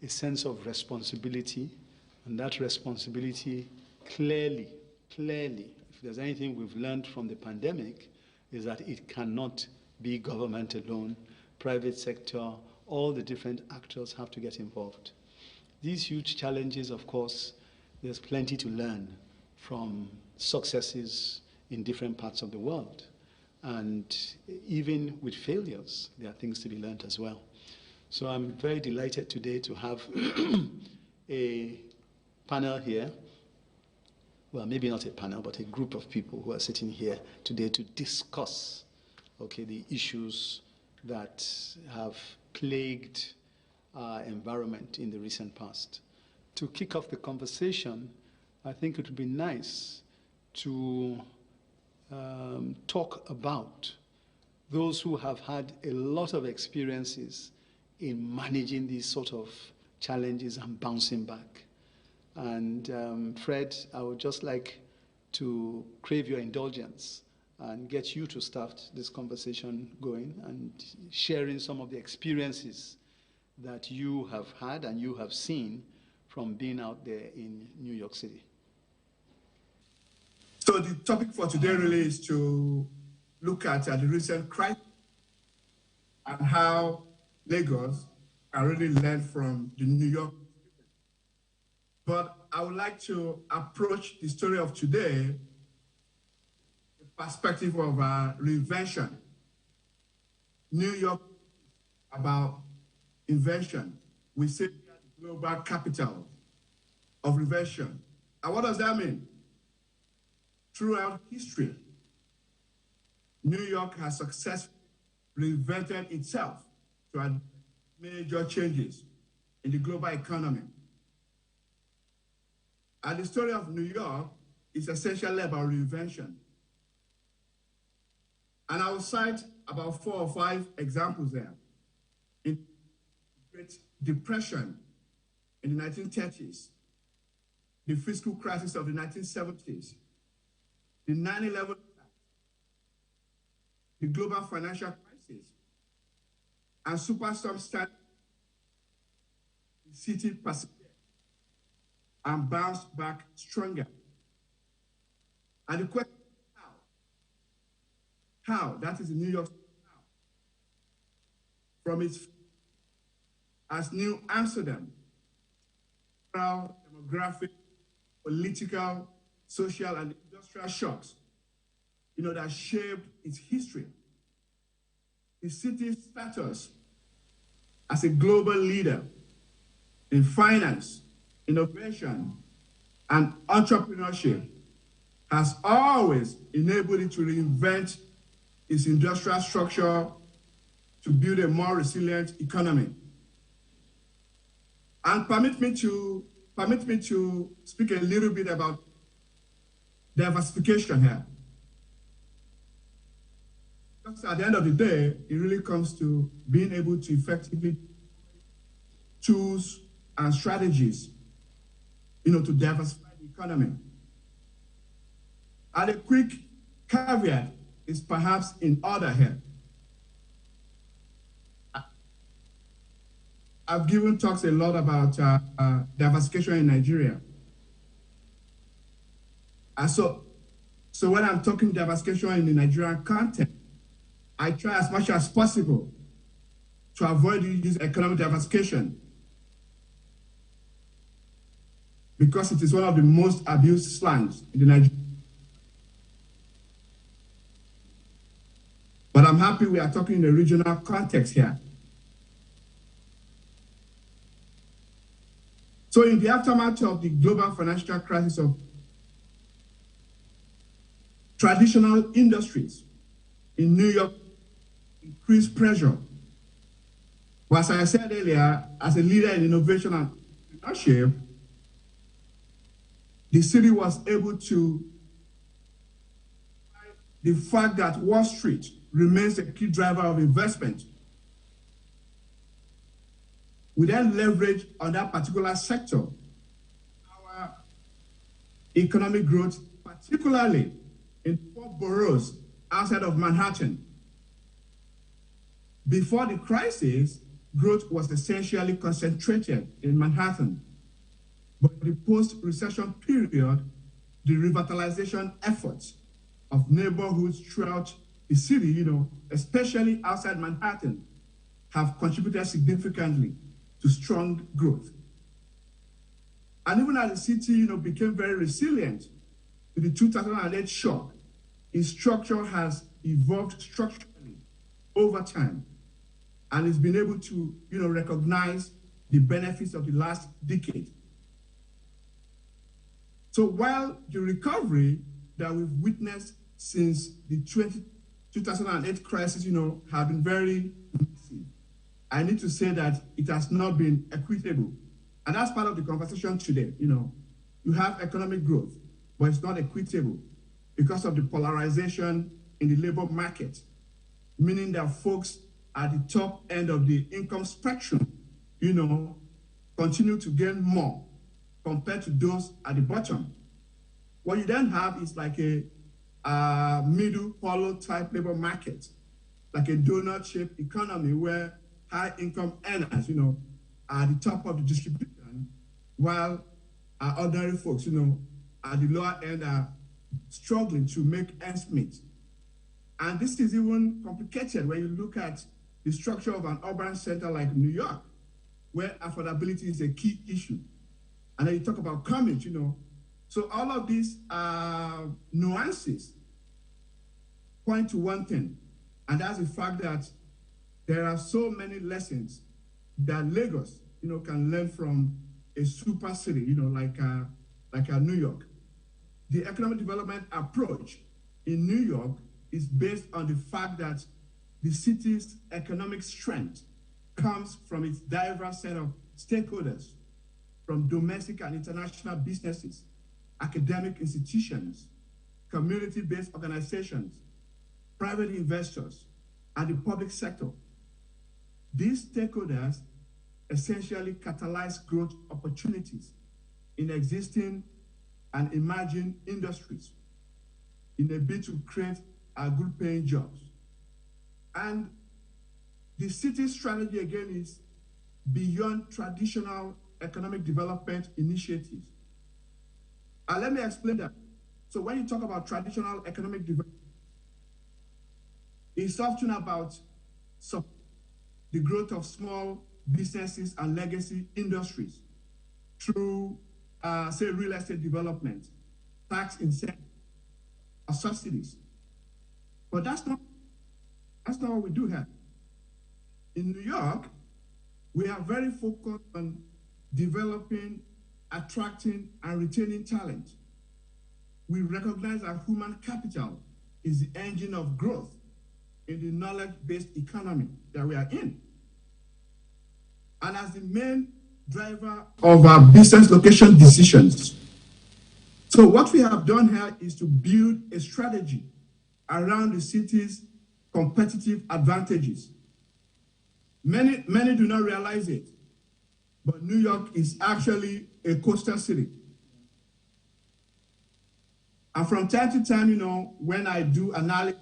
a sense of responsibility, and that responsibility clearly, if there's anything we've learned from the pandemic, is that it cannot be government alone, private sector, all the different actors have to get involved. These huge challenges, of course, there's plenty to learn from successes in different parts of the world. And even with failures, there are things to be learned as well. So I'm very delighted today to have a panel here. Well, maybe not a panel, but a group of people who are sitting here today to discuss, the issues that have plagued our environment in the recent past. To kick off the conversation, I think it would be nice to talk about those who have had a lot of experiences in managing these sort of challenges and bouncing back. And Fred, I would just like to crave your indulgence and get you to start this conversation going and sharing some of the experiences that you have had and you have seen from being out there in New York City. So the topic for today really is to look at the recent crisis and how Lagos can really learn from the New York. But I would like to approach the story of today the perspective of reinvention. New York about invention. We say the global capital of reinvention. And what does that mean? Throughout history, New York has successfully reinvented itself to add major changes in the global economy. And the story of New York is essentially about reinvention. And I will cite about 4 or 5 examples there. In the Great Depression in the 1930s, the fiscal crisis of the 1970s, the 9/11 attack, the global financial crisis, and Superstorm Sandy, the city persevered and bounced back stronger. And the question is how? That is the New York City now. From its as New Amsterdam, demographic, political, social, and industrial shocks, that shaped its history. The city's status as a global leader in finance, innovation, and entrepreneurship has always enabled it to reinvent its industrial structure to build a more resilient economy. And permit me to speak a little bit about diversification here. Because at the end of the day, it really comes to being able to effectively tools and strategies, to diversify the economy. And a quick caveat is perhaps in order here. I've given talks a lot about diversification in Nigeria. And so when I'm talking diversification in the Nigerian context, I try as much as possible to avoid using economic diversification because it is one of the most abused slangs in the Nigerian. But I'm happy we are talking in a regional context here. So in the aftermath of the global financial crisis of traditional industries in New York increased pressure. But as I said earlier, as a leader in innovation and entrepreneurship, the city was able to the fact that Wall Street remains a key driver of investment. We then leverage on that particular sector our economic growth, particularly in 4 boroughs outside of Manhattan. Before the crisis, growth was essentially concentrated in Manhattan. But in the post-recession period, the revitalization efforts of neighborhoods throughout the city, especially outside Manhattan, have contributed significantly to strong growth. And even as the city, became very resilient to the 2008 shock, its structure has evolved structurally over time and has been able to, recognize the benefits of the last decade. So while the recovery that we've witnessed since the 2008 crisis, have been very massive, I need to say that it has not been equitable. And that's part of the conversation today. You have economic growth, but it's not equitable because of the polarization in the labor market, meaning that folks at the top end of the income spectrum, continue to gain more compared to those at the bottom. What you then have is like a middle hollow type labor market, like a donut-shaped economy where high income earners, are at the top of the distribution, while ordinary folks, at the lower end are struggling to make ends meet. And this is even complicated when you look at the structure of an urban center like New York, where affordability is a key issue. And then you talk about commute, So all of these nuances point to one thing, and that's the fact that there are so many lessons that Lagos, can learn from a super city, like New York. The economic development approach in New York is based on the fact that the city's economic strength comes from its diverse set of stakeholders, from domestic and international businesses, academic institutions, community-based organizations, private investors, and the public sector. These stakeholders essentially catalyze growth opportunities in existing and emerging industries in a bid to create good-paying jobs. And the city's strategy, again, is beyond traditional economic development initiatives. And let me explain that. So when you talk about traditional economic development, it's often about the growth of small businesses and legacy industries through, say, real estate development, tax incentives, or subsidies. But that's not what we do here. In New York, we are very focused on developing, attracting, and retaining talent. We recognize that human capital is the engine of growth in the knowledge-based economy that we are in. And as the main driver of our business location decisions. So what we have done here is to build a strategy around the city's competitive advantages. Many do not realize it, but New York is actually a coastal city. And from time to time, when I do analysis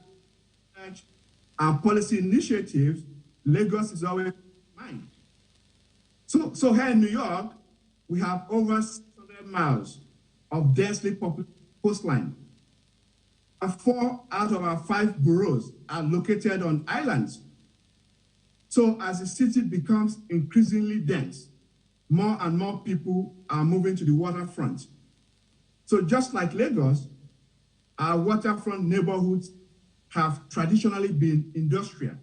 and policy initiatives, Lagos is always in mind. So here in New York, we have over 600 miles of densely populated coastline. And 4 out of our 5 boroughs are located on islands. So as the city becomes increasingly dense, more and more people are moving to the waterfront. So just like Lagos, our waterfront neighborhoods have traditionally been industrial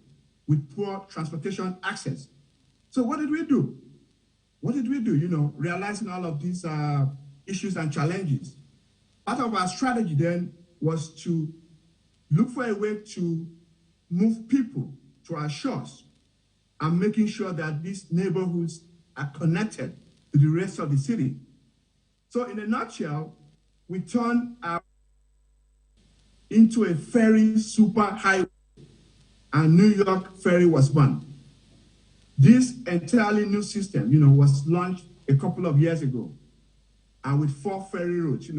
with poor transportation access. So what did we do? Realizing all of these issues and challenges. Part of our strategy then was to look for a way to move people to our shores and making sure that these neighborhoods are connected to the rest of the city. So in a nutshell, we turned our into a ferry super highway, and New York Ferry was born. This entirely new system, was launched a couple of years ago, and with 4 ferry routes,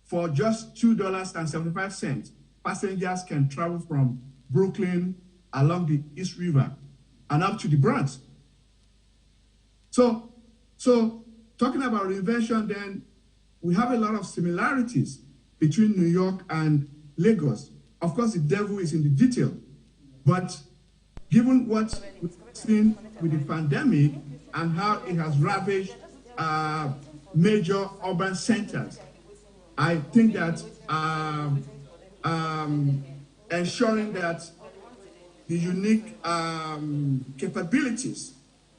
for just $2.75, passengers can travel from Brooklyn along the East River and up to the Bronx. So talking about reinvention, then we have a lot of similarities between New York and Lagos. Of course, the devil is in the detail, but given what we've seen with the pandemic and how it has ravaged major urban centers, I think that ensuring that the unique capabilities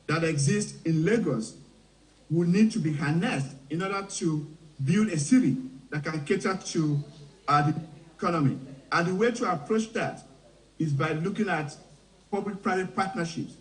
that exist in Lagos will need to be harnessed in order to build a city that can cater to the economy. And the way to approach that is by looking at public-private partnerships.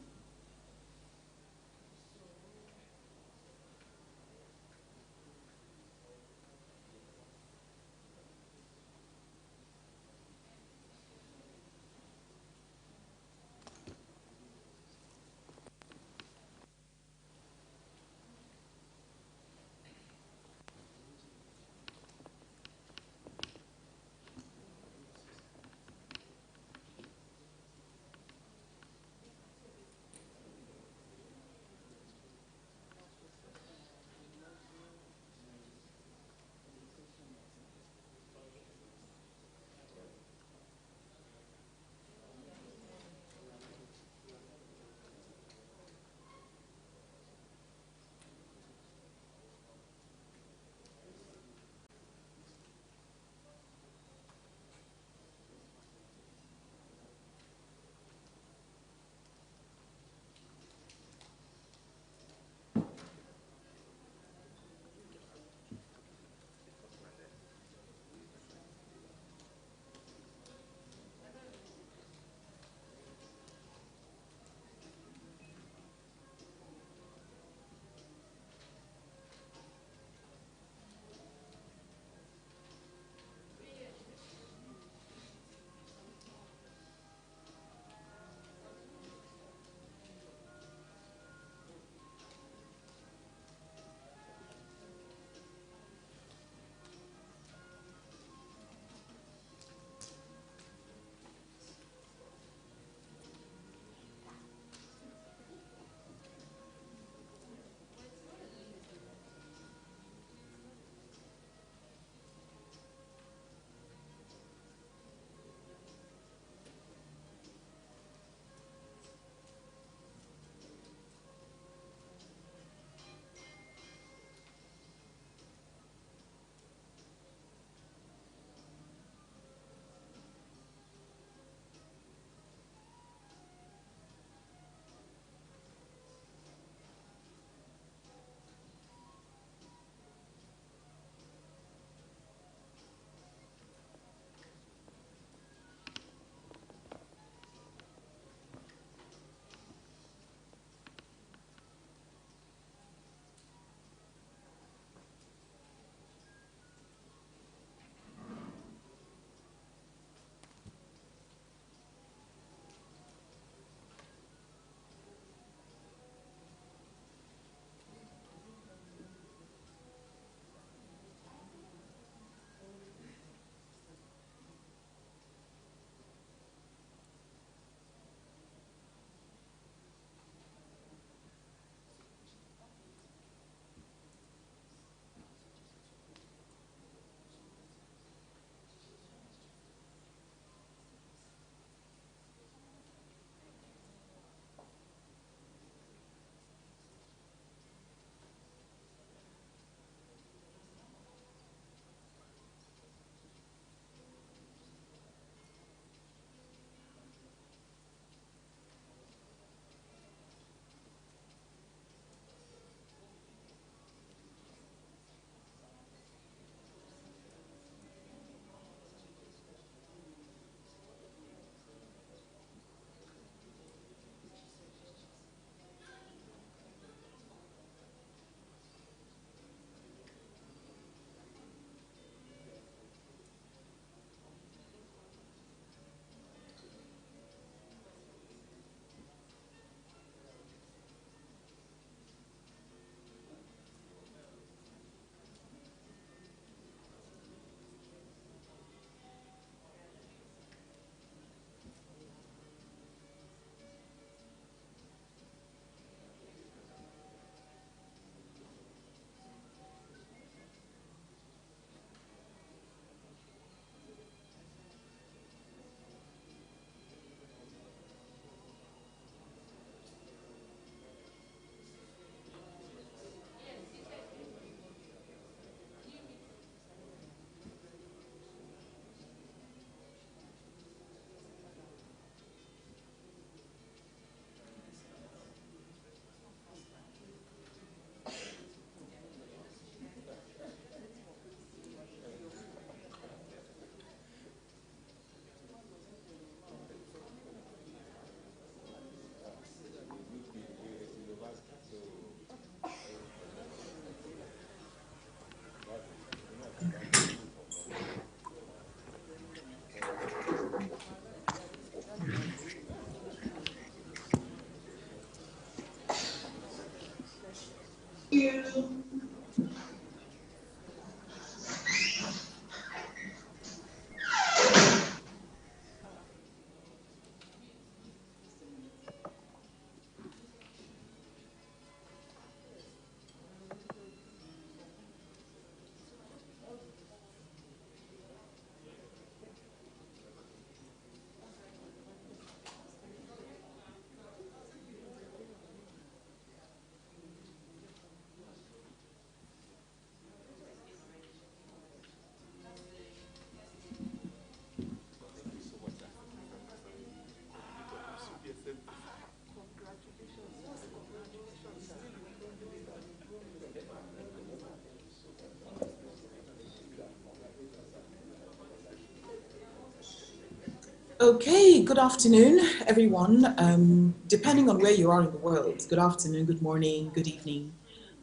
Okay, good afternoon, everyone. Depending on where you are in the world, good afternoon, good morning, good evening.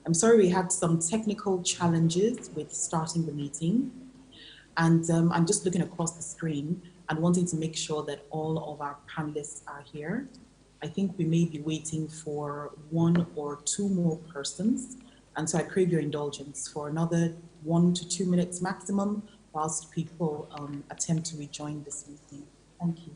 I'm sorry we had some technical challenges with starting the meeting. And I'm just looking across the screen and wanting to make sure that all of our panelists are here. I think we may be waiting for 1 or 2 more persons. And so I crave your indulgence for another 1 to 2 minutes maximum whilst people attempt to rejoin this meeting. Thank you.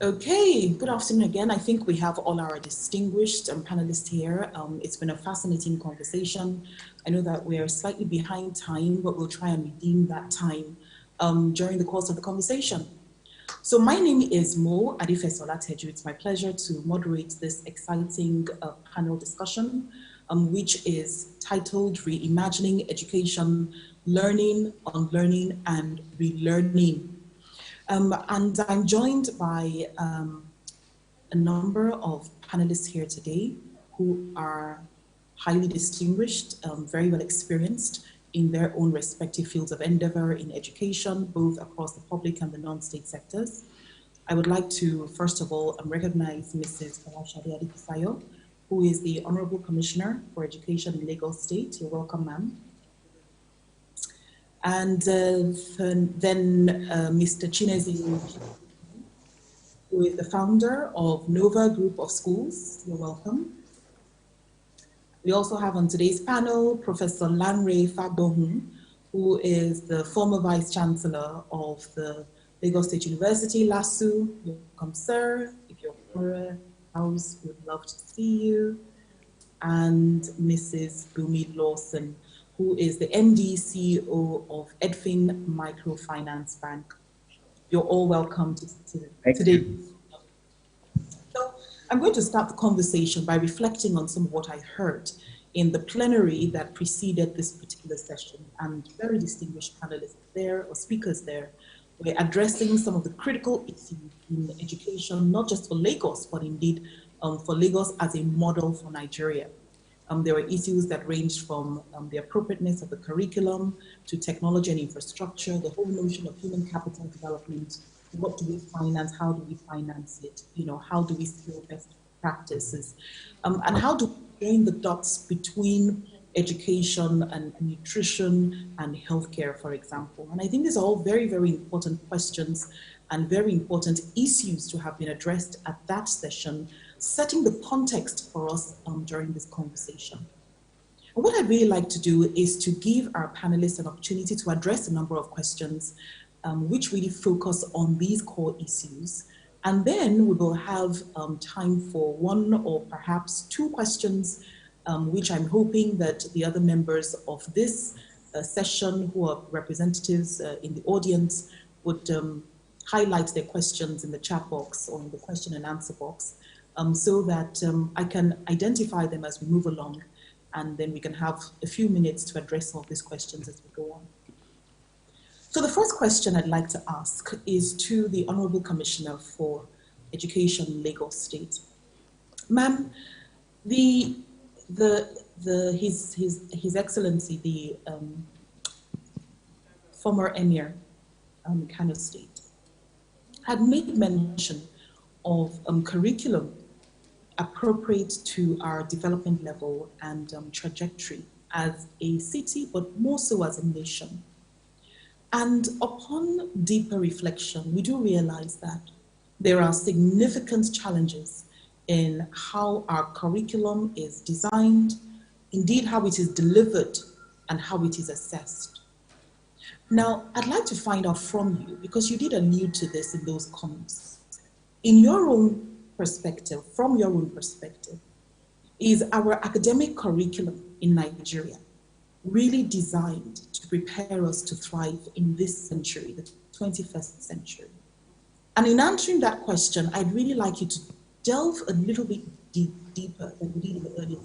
Okay, good afternoon again. I think we have all our distinguished panelists here. It's been a fascinating conversation. I know that we're slightly behind time, but we'll try and redeem that time during the course of the conversation. So my name is Mo Adifesola Teju. It's my pleasure to moderate this exciting panel discussion, which is titled Reimagining Education, Learning, Unlearning, and Relearning. And I'm joined by a number of panelists here today who are highly distinguished, very well experienced in their own respective fields of endeavor in education, both across the public and the non-state sectors. I would like to, first of all, recognize Mrs. Fawashade Adikisayo, who is the Honorable Commissioner for Education in Lagos State. You're welcome, ma'am. And then Mr. Chinezi, who is the founder of Nova Group of Schools. You're welcome. We also have on today's panel, Professor Lanre Fagbohun, who is the former Vice Chancellor of the Lagos State University, LASU. You're welcome, sir. If you're from the house, we'd love to see you. And Mrs. Bumi Lawson, who is the MD CEO of Edfin Microfinance Bank. You're all welcome to today. So I'm going to start the conversation by reflecting on some of what I heard in the plenary that preceded this particular session, and very distinguished panelists there, or speakers there, were addressing some of the critical issues in education, not just for Lagos, but indeed for Lagos as a model for Nigeria. There were issues that ranged from the appropriateness of the curriculum to technology and infrastructure, the whole notion of human capital development. What do we finance? How do we finance it? You know, how do we scale best practices? And how do we join the dots between education and nutrition and healthcare, for example? And I think these are all very, very important questions and very important issues to have been addressed at that session, setting the context for us during this conversation. And what I'd really like to do is to give our panelists an opportunity to address a number of questions which really focus on these core issues. And then we will have time for one or perhaps two questions, which I'm hoping that the other members of this session who are representatives in the audience would highlight their questions in the chat box or in the question and answer box, so that I can identify them as we move along, and then we can have a few minutes to address some of these questions as we go on. So the first question I'd like to ask is to the Honorable Commissioner for Education, Lagos State. Ma'am, His Excellency, the former Emir, Kano State, had made mention of curriculum appropriate to our development level and trajectory as a city, but more so as a nation. And upon deeper reflection, we do realize that there are significant challenges in how our curriculum is designed, indeed how it is delivered and how it is assessed. Now, I'd like to find out from you, because you did allude to this in those comments, in your own perspective, from your own perspective, is our academic curriculum in Nigeria really designed to prepare us to thrive in this century, the 21st century? And in answering that question, I'd really like you to delve a little bit deeper than we did in the earlier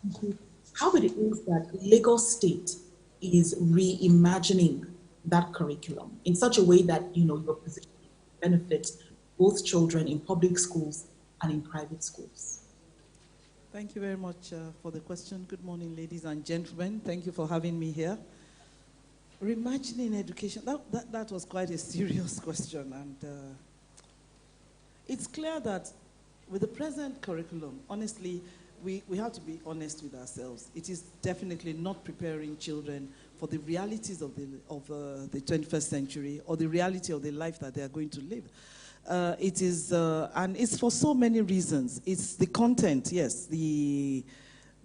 into how it is that Lagos State is reimagining that curriculum in such a way that, you know, your position benefits both children in public schools and in private schools. Thank you very much for the question. Good morning, ladies and gentlemen. Thank you for having me here. Reimagining education, that was quite a serious question. And it's clear that with the present curriculum, honestly, we have to be honest with ourselves. It is definitely not preparing children for the realities of the 21st century or the reality of the life that they are going to live. It is, and it's for so many reasons. It's the content, yes, the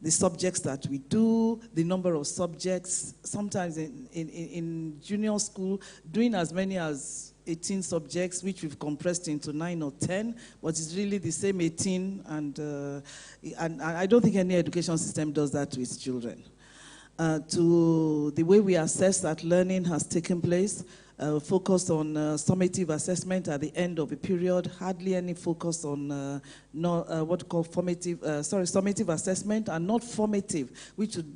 subjects that we do, the number of subjects. Sometimes in junior school, doing as many as 18 subjects, which we've compressed into 9 or 10, but it's really the same 18, and I don't think any education system does that to its children. To the way we assess that learning has taken place, focused on summative assessment at the end of a period, hardly any focus on what we call summative assessment, and not formative,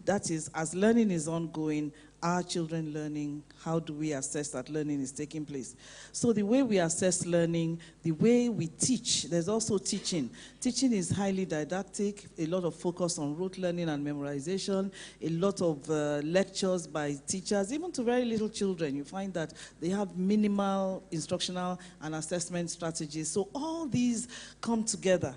that is, as learning is ongoing, are children learning? How do we assess that learning is taking place? So the way we assess learning, the way we teach, there's also teaching. Teaching is highly didactic, a lot of focus on rote learning and memorization, a lot of lectures by teachers, even to very little children. You find that they have minimal instructional and assessment strategies. So all these come together.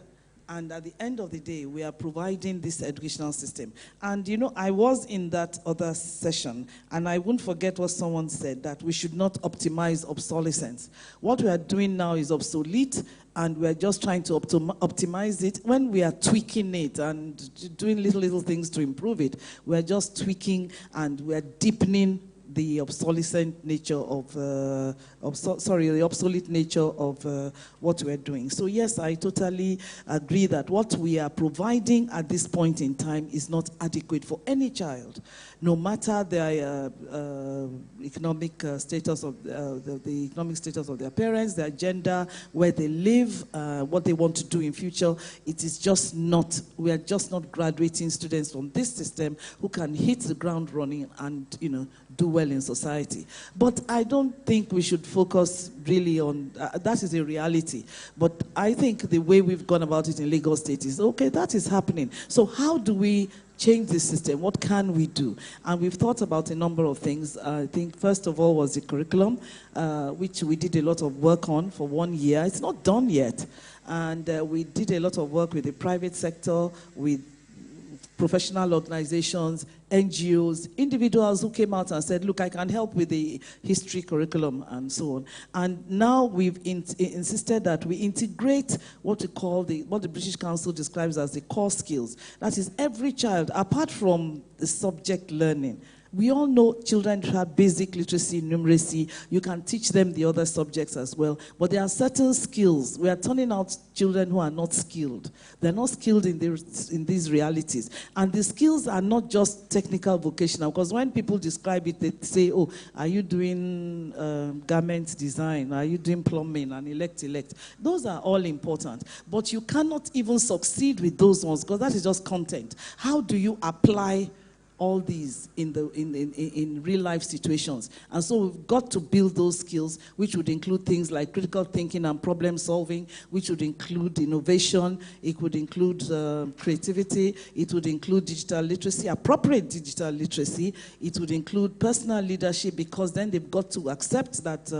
And at the end of the day, we are providing this educational system. And you know, I was in that other session, and I won't forget what someone said, that we should not optimize obsolescence. What we are doing now is obsolete, and we are just trying to optimize it. When we are tweaking it and doing little things to improve it, we are just tweaking and we are deepening the obsolescent nature of, the obsolete nature of what we're doing. So yes, I totally agree that what we are providing at this point in time is not adequate for any child, no matter their economic status of the economic status of their parents, their gender, where they live, what they want to do in future. It is just not, we are just not graduating students from this system who can hit the ground running and, you know, do well in society. But I don't think we should focus really on, that is a reality. But I think the way we've gone about it in Lagos State is, okay, that is happening. So how do we change the system? What can we do? And we've thought about a number of things. I think first of all was the curriculum, which we did a lot of work on for 1 year. It's not done yet. And we did a lot of work with the private sector, with professional organizations, NGOs, individuals who came out and said, look, I can help with the history curriculum and so on. And now we've insisted that we integrate what we call what the British Council describes as the core skills. That is, every child, apart from the subject learning, we all know children have basic literacy, numeracy. You can teach them the other subjects as well. But there are certain skills. We are turning out children who are not skilled. They're not skilled in these realities. And the skills are not just technical, vocational. Because when people describe it, they say, oh, are you doing garment design? Are you doing plumbing and elect? Those are all important. But you cannot even succeed with those ones because that is just content. How do you apply all these in real life situations? And so we've got to build those skills, which would include things like critical thinking and problem solving, which would include innovation, it would include creativity, it would include digital literacy, appropriate digital literacy, it would include personal leadership, because then they've got to accept that,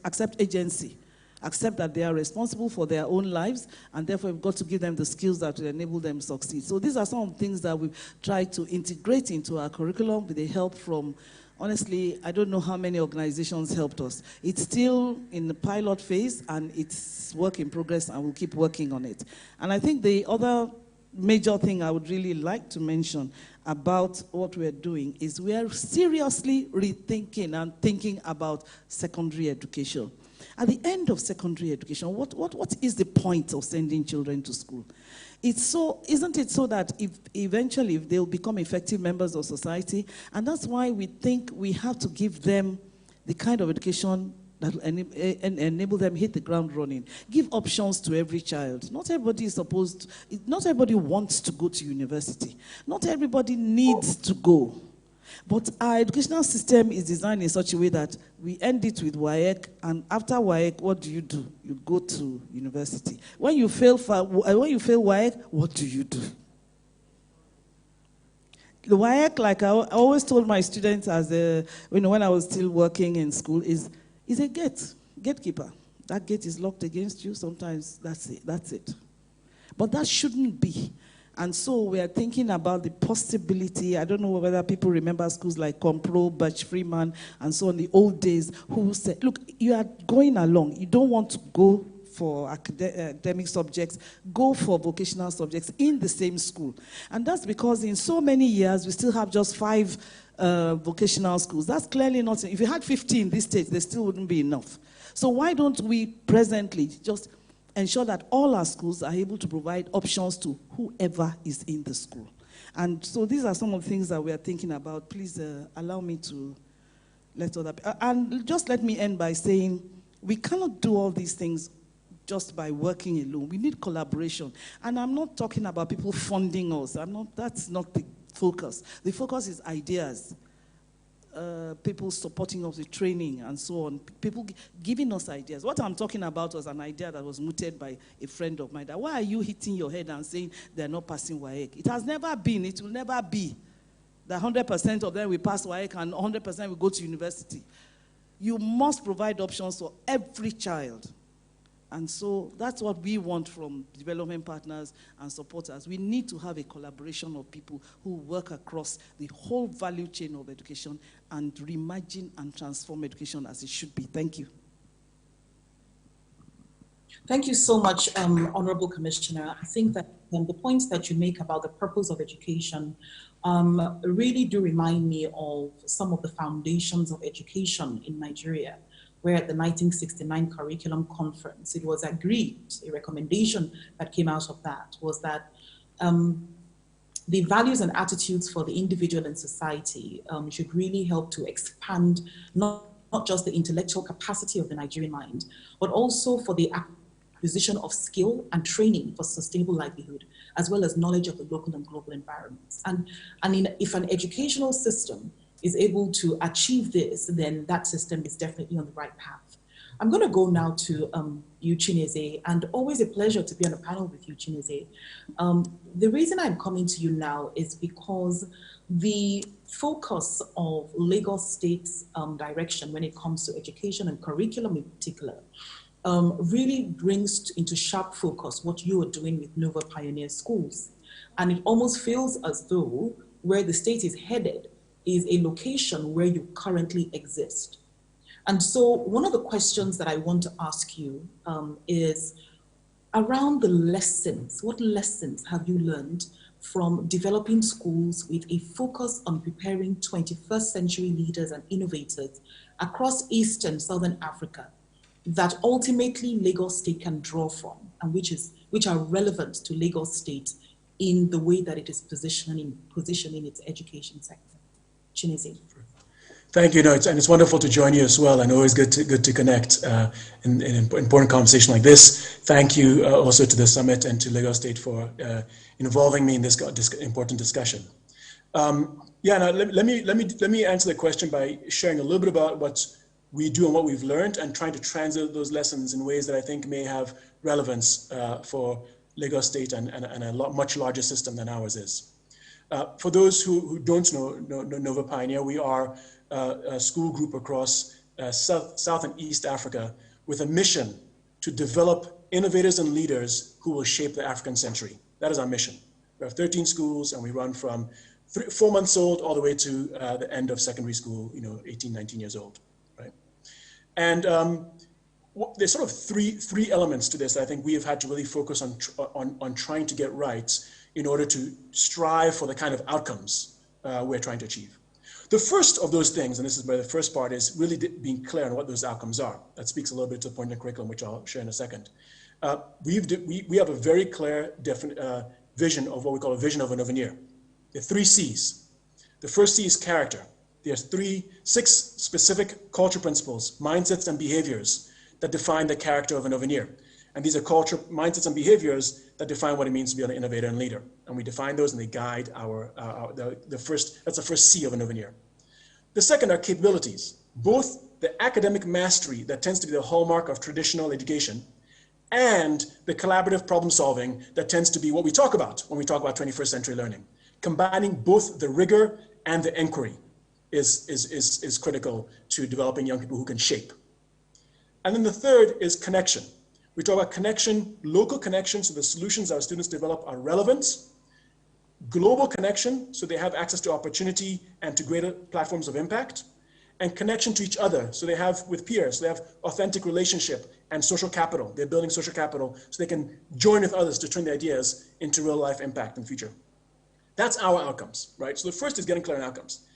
accept agency. Accept that they are responsible for their own lives, and therefore we've got to give them the skills that will enable them to succeed. So these are some of the things that we've tried to integrate into our curriculum with the help from, honestly, I don't know how many organizations helped us. It's still in the pilot phase, and it's work in progress, and we'll keep working on it. And I think the other major thing I would really like to mention about what we're doing is we are seriously rethinking and thinking about secondary education. At the end of secondary education, what is the point of sending children to school? Isn't it so that eventually they'll become effective members of society? And that's why we think we have to give them the kind of education that will enable them hit the ground running. Give options to every child. Not everybody wants to go to university. Not everybody needs to go. But our educational system is designed in such a way that we end it with WAEC, and after WAEC, what do? You go to university. When you fail WAEC, what do you do? The WAEC, like I always told my students when I was still working in school, is a gatekeeper. That gate is locked against you. Sometimes that's it. But that shouldn't be. And so we are thinking about the possibility, I don't know whether people remember schools like Compro, Birch Freeman, and so on, the old days, who said, look, you are going along. You don't want to go for academic subjects, go for vocational subjects in the same school. And that's because in so many years, we still have just 5 vocational schools. That's clearly not, if you had 50 in this state, there still wouldn't be enough. So why don't we presently just ensure that all our schools are able to provide options to whoever is in the school? And so these are some of the things that we are thinking about. Please allow me to let other people. And just let me end by saying we cannot do all these things just by working alone. We need collaboration. And I'm not talking about people funding us. That's not the focus. The focus is ideas. People supporting us with training and so on, people giving us ideas. What I'm talking about was an idea that was mooted by a friend of mine, that why are you hitting your head and saying they're not passing WAEC? It has never been, it will never be that 100% of them will pass WAEC and 100% will go to university. You must provide options for every child. And so that's what we want from development partners and supporters. We need to have a collaboration of people who work across the whole value chain of education and reimagine and transform education as it should be. Thank you. Thank you so much, Honorable Commissioner. I think that the points that you make about the purpose of education really do remind me of some of the foundations of education in Nigeria, where at the 1969 Curriculum Conference, it was agreed, a recommendation that came out of that was that the values and attitudes for the individual and society should really help to expand not just the intellectual capacity of the Nigerian mind, but also for the acquisition of skill and training for sustainable livelihood, as well as knowledge of the local and global environments. If an educational system is able to achieve this, then that system is definitely on the right path. I'm going to go now to you, Chineze, and always a pleasure to be on a panel with you, Chineze. The reason I'm coming to you now is because the focus of Lagos State's direction when it comes to education and curriculum in particular really brings into sharp focus what you are doing with Nova Pioneer Schools. And it almost feels as though where the state is headed is a location where you currently exist. And so one of the questions that I want to ask you is around the lessons. What lessons have you learned from developing schools with a focus on preparing 21st century leaders and innovators across East and Southern Africa that ultimately Lagos State can draw from, and which are relevant to Lagos State in the way that it is positioning its education sector? Chineze. Thank you. And it's wonderful to join you as well, and always good to connect in an important conversation like this. Thank you also to the summit and to Lagos State for involving me in this important discussion. Let me answer the question by sharing a little bit about what we do and what we've learned, and trying to translate those lessons in ways that I think may have relevance for Lagos State and a much larger system than ours is. For those who don't know Nova Pioneer, we are a school group across South and East Africa with a mission to develop innovators and leaders who will shape the African century. That is our mission. We have 13 schools, and we run from 4 months old all the way to the end of secondary school, 18, 19 years old, right? And there's sort of three elements to this that I think we have had to really focus on trying to get right in order to strive for the kind of outcomes we're trying to achieve. The first of those things, and this is where the first part is, really being clear on what those outcomes are. That speaks a little bit to the point in the curriculum, which I'll share in a second. We have a very clear vision of what we call a vision of a Noveneer. There are 3 C's. The first C is character. There's 6 specific culture principles, mindsets, and behaviors that define the character of a Noveneer. And these are culture, mindsets, and behaviors that define what it means to be an innovator and leader. And we define those, and they guide that's the first C of a Noveneer. The second are capabilities, both the academic mastery that tends to be the hallmark of traditional education, and the collaborative problem solving that tends to be what we talk about when we talk about 21st century learning. Combining both the rigor and the inquiry is critical to developing young people who can shape. And then the third is connection. We talk about connection, local connection, so the solutions our students develop are relevant. Global connection, so they have access to opportunity and to greater platforms of impact. And connection to each other, so they have with peers, so they have authentic relationship and social capital. They're building social capital so they can join with others to turn their ideas into real life impact in the future. That's our outcomes, right? So the first is getting clear on outcomes.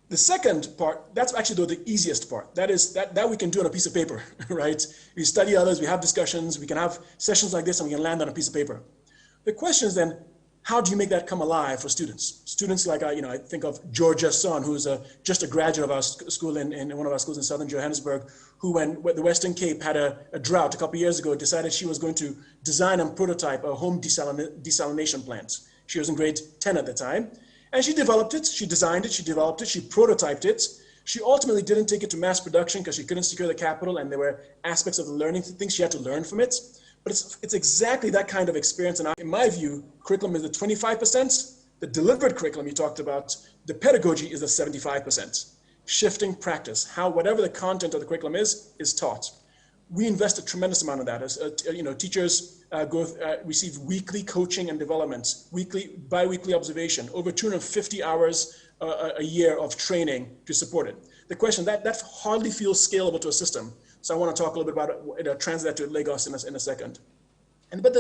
The second part, that's actually the easiest part. That is that we can do on a piece of paper, right? We study others, we have discussions, we can have sessions like this, and we can land on a piece of paper. The question is then, how do you make that come alive for students? Students like, I think of Georgia's son, who's just a graduate of our school in one of our schools in southern Johannesburg, who when the Western Cape had a drought a couple of years ago, decided she was going to design and prototype a home desalination plant. She was in grade 10 at the time. And she developed it, she designed it, she developed it, she prototyped it. She ultimately didn't take it to mass production because she couldn't secure the capital, and there were aspects of the learning, things she had to learn from it. But it's exactly that kind of experience. And in my view, curriculum is the 25%. The delivered curriculum you talked about, the pedagogy is the 75%. Shifting practice, how whatever the content of the curriculum is taught. We invest a tremendous amount of that. As teachers receive weekly coaching and development, bi-weekly observation, over 250 hours a year of training to support it. The question that hardly feels scalable to a system So I want to talk a little bit about it, translate that to Lagos in a second. But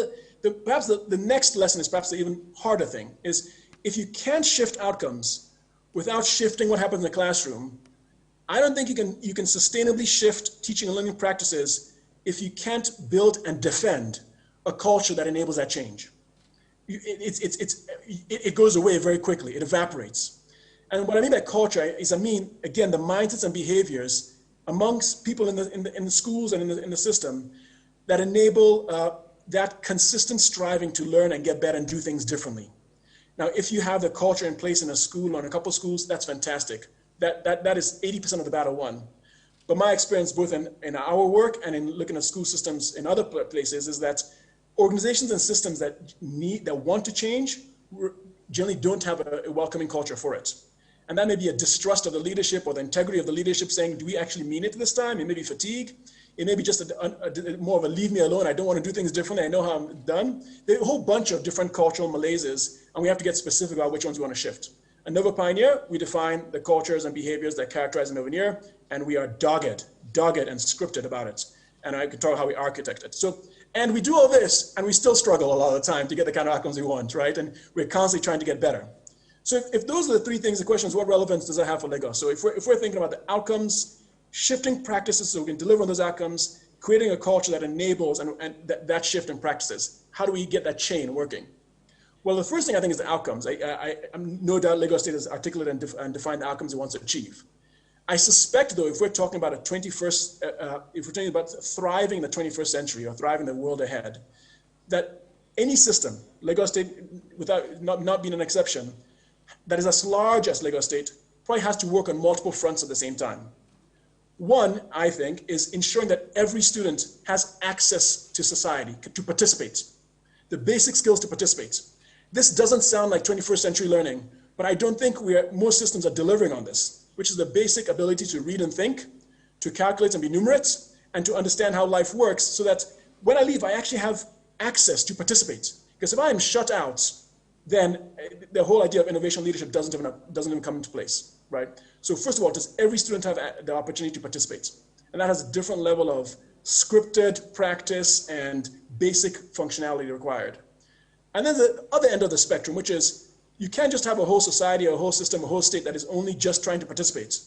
perhaps the next lesson is perhaps the even harder thing, is if you can't shift outcomes without shifting what happens in the classroom, I don't think you can sustainably shift teaching and learning practices if you can't build and defend a culture that enables that change. It goes away very quickly, it evaporates. And what I mean by culture is, again, the mindsets and behaviors amongst people in the schools and in the system that enable that consistent striving to learn and get better and do things differently. Now, if you have the culture in place in a school or in a couple of schools, that's fantastic. That is 80% of the battle won. But my experience both in our work and in looking at school systems in other places is that organizations and systems that want to change generally don't have a welcoming culture for it. And that may be a distrust of the leadership or the integrity of the leadership saying, do we actually mean it this time? It may be fatigue. It may be just more of a leave me alone. I don't want to do things differently. I know how I'm done. There are a whole bunch of different cultural malaises, and we have to get specific about which ones we want to shift. At Nova Pioneer, we define the cultures and behaviors that characterize Nova Pioneer, and we are dogged and scripted about it. And I can talk how we architect it. And we do all this, and we still struggle a lot of the time to get the kind of outcomes we want, right? And we're constantly trying to get better. So if those are the three things, the question is, what relevance does that have for Lagos? So if we're thinking about the outcomes, shifting practices so we can deliver on those outcomes, creating a culture that enables and that shift in practices, how do we get that chain working? Well, the first thing I think is the outcomes. I'm no doubt Lagos State has articulated and defined the outcomes it wants to achieve. I suspect, though, if we're talking about if we're talking about thriving in the 21st century or thriving in the world ahead, that any system, Lagos State, without not being an exception, that is as large as Lagos State, probably has to work on multiple fronts at the same time. One, I think, is ensuring that every student has access to society, to participate, the basic skills to participate. This doesn't sound like 21st century learning, but I don't think most systems are delivering on this, which is the basic ability to read and think, to calculate and be numerate, and to understand how life works so that when I leave, I actually have access to participate. Because if I am shut out, then the whole idea of innovation leadership doesn't even come into place, right? So first of all, does every student have the opportunity to participate? And that has a different level of scripted practice and basic functionality required. And then the other end of the spectrum, which is you can't just have a whole society, a whole system, a whole state that is only just trying to participate.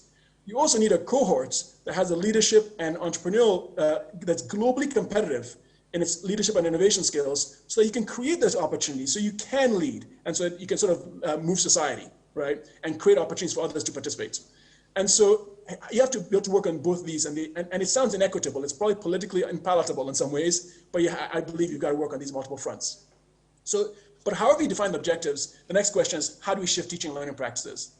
You also need a cohort that has a leadership and entrepreneurial, that's globally competitive in its leadership and innovation skills so that you can create those opportunities so you can lead and so that you can sort of move society, right? And create opportunities for others to participate. And so you have to be able to work on both of these and it sounds inequitable. It's probably politically unpalatable in some ways, but I believe you've got to work on these multiple fronts. So, but however you define the objectives, the next question is, how do we shift teaching and learning practices?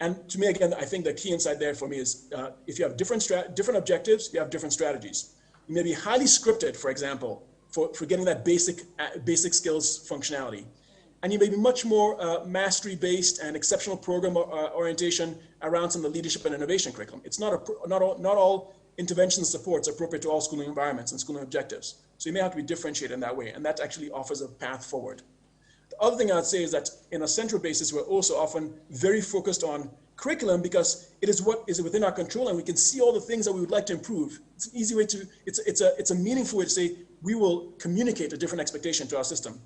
And to me, again, I think the key insight there for me is if you have different objectives, you have different strategies. You may be highly scripted, for example, for getting that basic skills functionality. And you may be much more mastery-based and exceptional program orientation around some of the leadership and innovation curriculum. It's not all intervention supports appropriate to all schooling environments and schooling objectives. So you may have to be differentiated in that way, and that actually offers a path forward. The other thing I'd say is that in a central basis, we're also often very focused on curriculum because it is what is within our control and we can see all the things that we would like to improve. It's an easy way to, it's a meaningful way to say we will communicate a different expectation to our system.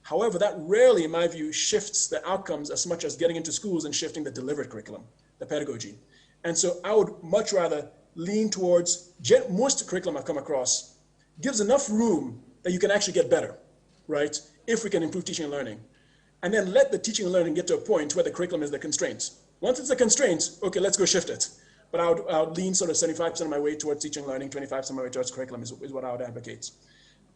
However, that rarely, in my view, shifts the outcomes as much as getting into schools and shifting the delivered curriculum, the pedagogy. And so I would much rather lean towards, most curriculum I've come across gives enough room that you can actually get better, right? If we can improve teaching and learning. And then let the teaching and learning get to a point where the curriculum is the constraint. Once it's a constraint, okay, let's go shift it. But I would lean sort of 75% of my way towards teaching and learning, 25% of my way towards curriculum is what I would advocate.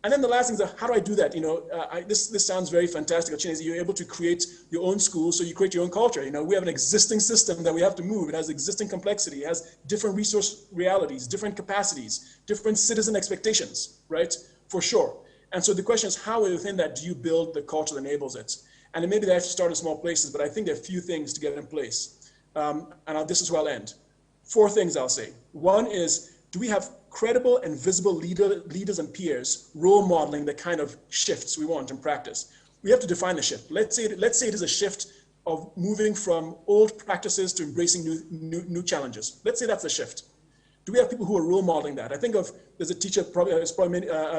And then the last thing is, how do I do that? You know, this sounds very fantastic. You're able to create your own school, so you create your own culture. You know, we have an existing system that we have to move. It has existing complexity. It has different resource realities, different capacities, different citizen expectations, right? For sure. And so the question is, how within that do you build the culture that enables it? And maybe they have to start in small places, but I think there are a few things to get in place. This is where I'll end. 4 things I'll say. One is, do we have credible and visible leaders and peers role modeling the kind of shifts we want in practice? We have to define the shift. Let's say it is a shift of moving from old practices to embracing new challenges. Let's say that's the shift. Do we have people who are role modeling that? I think of, there's a teacher, probably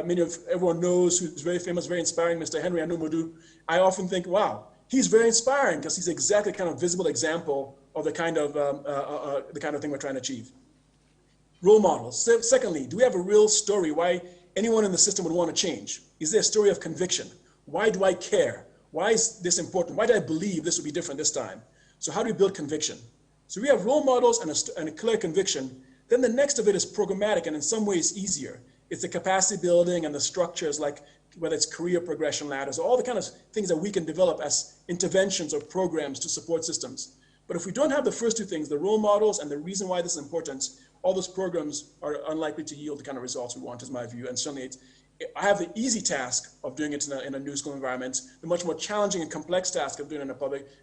many of everyone knows, who's very famous, very inspiring, Mr. Henry Anumodu. I often think, wow, he's very inspiring because he's exactly the kind of visible example of the kind of thing we're trying to achieve. Role models. Secondly, do we have a real story why anyone in the system would want to change? Is there a story of conviction? Why do I care? Why is this important? Why do I believe this will be different this time? So how do we build conviction? So we have role models and a clear conviction. Then the next of it is programmatic and in some ways easier. It's the capacity building and the structures, like whether it's career progression ladders, all the kind of things that we can develop as interventions or programs to support systems. But if we don't have the first two things, the role models and the reason why this is important, all those programs are unlikely to yield the kind of results we want, is my view. And certainly I have the easy task of doing it in a new school environment, the much more challenging and complex task of doing it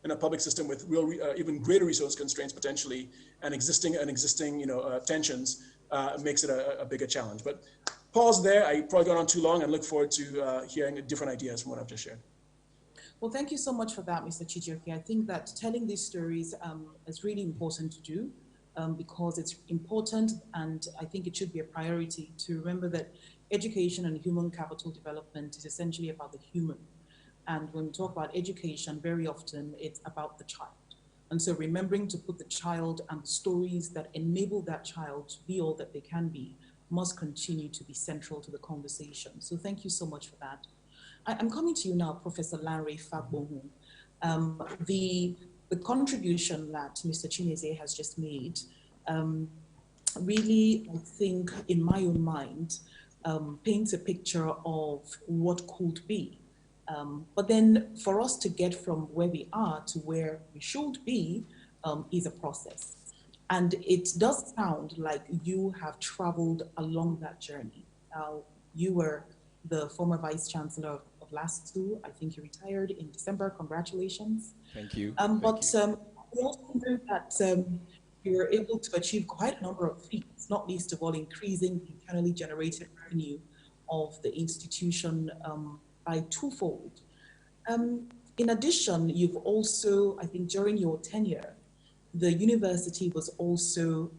in a public system with real, even greater resource constraints potentially, and existing tensions makes it a bigger challenge. But pause there. I probably gone on too long, and look forward to hearing different ideas from what I've just shared. Well, thank you so much for that, Mr. Chijioke. I think that telling these stories is really important to do because it's important, and I think it should be a priority to remember that education and human capital development is essentially about the human. And when we talk about education, very often it's about the child. And so remembering to put the child and the stories that enable that child to be all that they can be must continue to be central to the conversation. So thank you so much for that. I'm coming to you now, Professor Larry Fagbohun. The contribution that Mr. Chineze has just made really, I think, in my own mind, paints a picture of what could be. But then for us to get from where we are to where we should be is a process. And it does sound like you have traveled along that journey. You were the former Vice Chancellor of LASTU. I think you retired in December. Congratulations. Thank you. We also know that you were able to achieve quite a number of feats, not least of all increasing the internally generated revenue of the institution by twofold. In addition, you've also, I think during your tenure, the university was also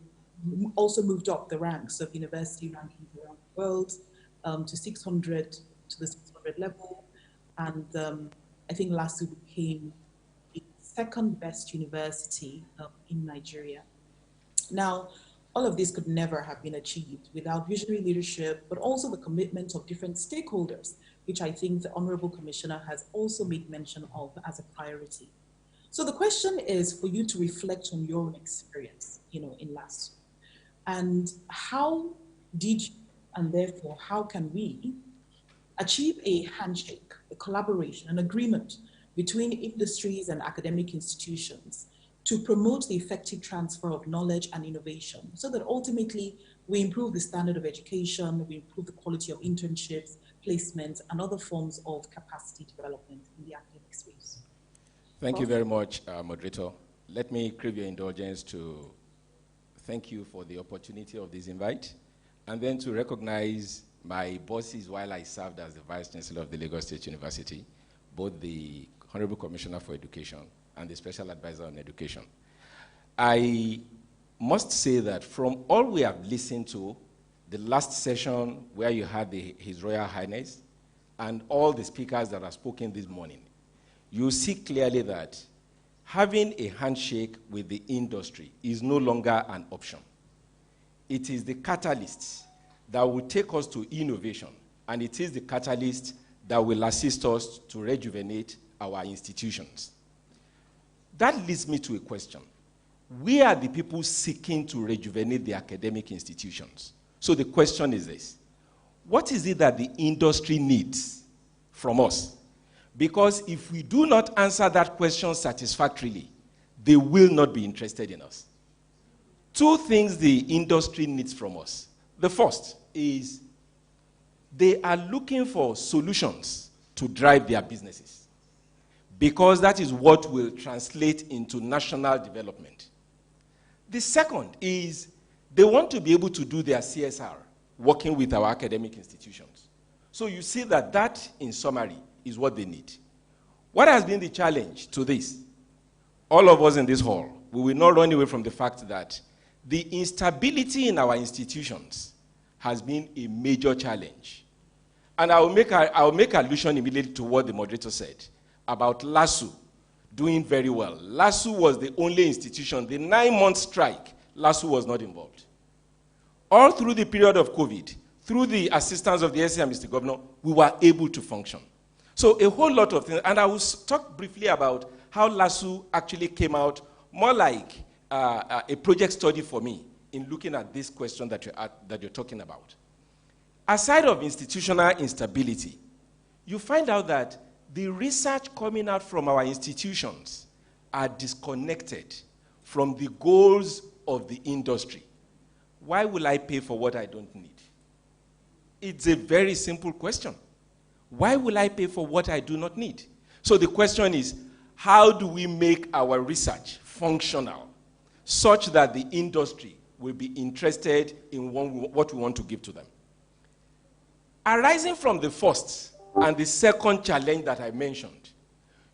moved up the ranks of university rankings around the world to 600, to the 600 level. And I think LASTU became the second best university in Nigeria. Now, all of this could never have been achieved without visionary leadership, but also the commitment of different stakeholders, which I think the Honorable Commissioner has also made mention of as a priority. So the question is for you to reflect on your own experience, in LASTU. And how did you, and therefore how can we achieve a handshake, a collaboration, an agreement between industries and academic institutions to promote the effective transfer of knowledge and innovation so that ultimately we improve the standard of education, we improve the quality of internships, placements, and other forms of capacity development in the academic space? Thank you very much, moderator. Let me crave your indulgence to thank you for the opportunity of this invite, and then to recognize my bosses while I served as the Vice Chancellor of the Lagos State University, both the Honorable Commissioner for Education and the Special Advisor on Education. I must say that from all we have listened to, the last session where you had His Royal Highness, and all the speakers that have spoken this morning, you see clearly that having a handshake with the industry is no longer an option. It is the catalyst that will take us to innovation, and it is the catalyst that will assist us to rejuvenate our institutions. That leads me to a question. We are the people seeking to rejuvenate the academic institutions. So the question is this: what is it that the industry needs from us? Because if we do not answer that question satisfactorily, they will not be interested in us. Two things the industry needs from us. The first is they are looking for solutions to drive their businesses, because that is what will translate into national development. The second is they want to be able to do their CSR, working with our academic institutions. So you see that in summary, is what they need. What has been the challenge to this? All of us in this hall, we will not run away from the fact that The instability in our institutions has been a major challenge. And I will make allusion immediately to what the moderator said about LASU doing very well. LASU was the only institution, the 9-month strike, LASU was not involved. All through the period of COVID, through the assistance of the SC and Mr. Governor, we were able to function. So a whole lot of things, and I will talk briefly about how LASU actually came out more like a project study for me in looking at this question that you're talking about. Aside of institutional instability, you find out that the research coming out from our institutions are disconnected from the goals of the industry. Why will I pay for what I don't need? It's a very simple question. Why will I pay for what I do not need? So the question is, how do we make our research functional such that the industry will be interested in what we want to give to them? Arising from the first and the second challenge that I mentioned,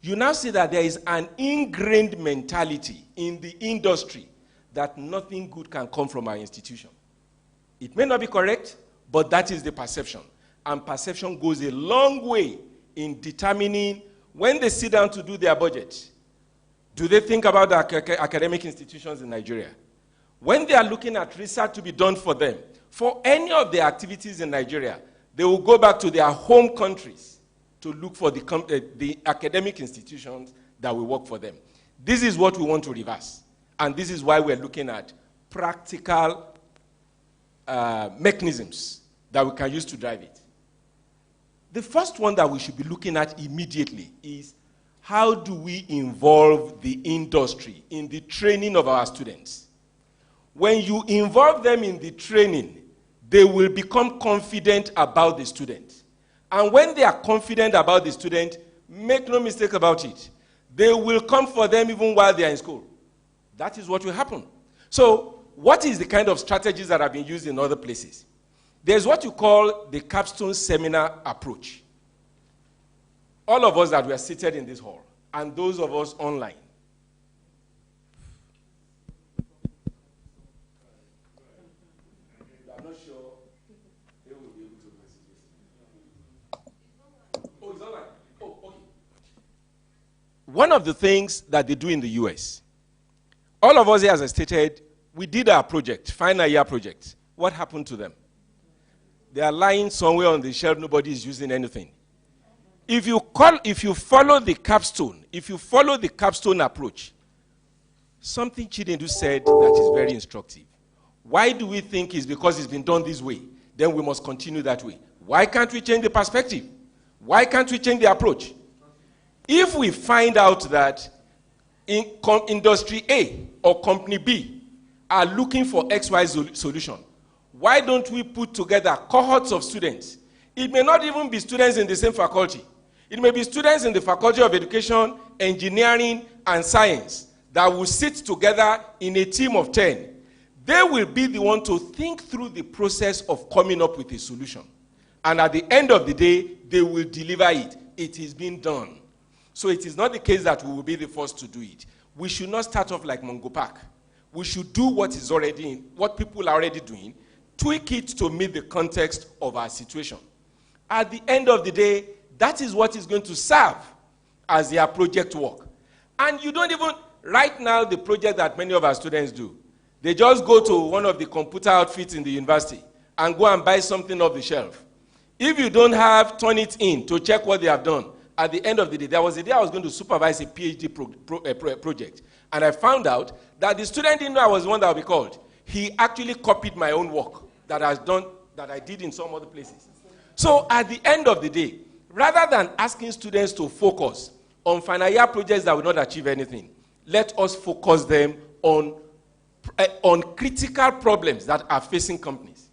you now see that there is an ingrained mentality in the industry that nothing good can come from our institution. It may not be correct, but that is the perception. And perception goes a long way in determining when they sit down to do their budget. Do they think about the academic institutions in Nigeria? When they are looking at research to be done for them, for any of the activities in Nigeria, they will go back to their home countries to look for the academic institutions that will work for them. This is what we want to reverse. And this is why we're looking at practical mechanisms that we can use to drive it. The first one that we should be looking at immediately is how do we involve the industry in the training of our students? When you involve them in the training, they will become confident about the student. And when they are confident about the student, make no mistake about it, they will come for them even while they are in school. That is what will happen. So, what is the kind of strategies that have been used in other places? There's what you call the capstone seminar approach. All of us that were seated in this hall, and those of us online. I'm not sure they will be able to message this. Oh, it's online. Oh, okay. One of the things that they do in the US, all of us here, as I stated, we did our project, final year project. What happened to them? They are lying somewhere on the shelf, nobody is using anything. If you follow the capstone approach, something Chinedu said that is very instructive. Why do we think it's because it's been done this way? Then we must continue that way. Why can't we change the perspective? Why can't we change the approach? If we find out that industry A or company B are looking for XY solution, why don't we put together cohorts of students? It may not even be students in the same faculty. It may be students in the Faculty of Education, Engineering, and Science that will sit together in a team of 10. They will be the one to think through the process of coming up with a solution. And at the end of the day, they will deliver it. It is being done. So it is not the case that we will be the first to do it. We should not start off like Mongo Park. We should do what people are already doing, tweak it to meet the context of our situation. At the end of the day, that is what is going to serve as their project work. And you don't even, right now, the project that many of our students do, they just go to one of the computer outfits in the university and go and buy something off the shelf. If you don't have turn it in to check what they have done, at the end of the day, there was a day I was going to supervise a PhD project. And I found out that the student didn't know I was the one that would be called. He actually copied my own work that I did in some other places. So at the end of the day, rather than asking students to focus on final year projects that will not achieve anything, let us focus them on critical problems that are facing companies.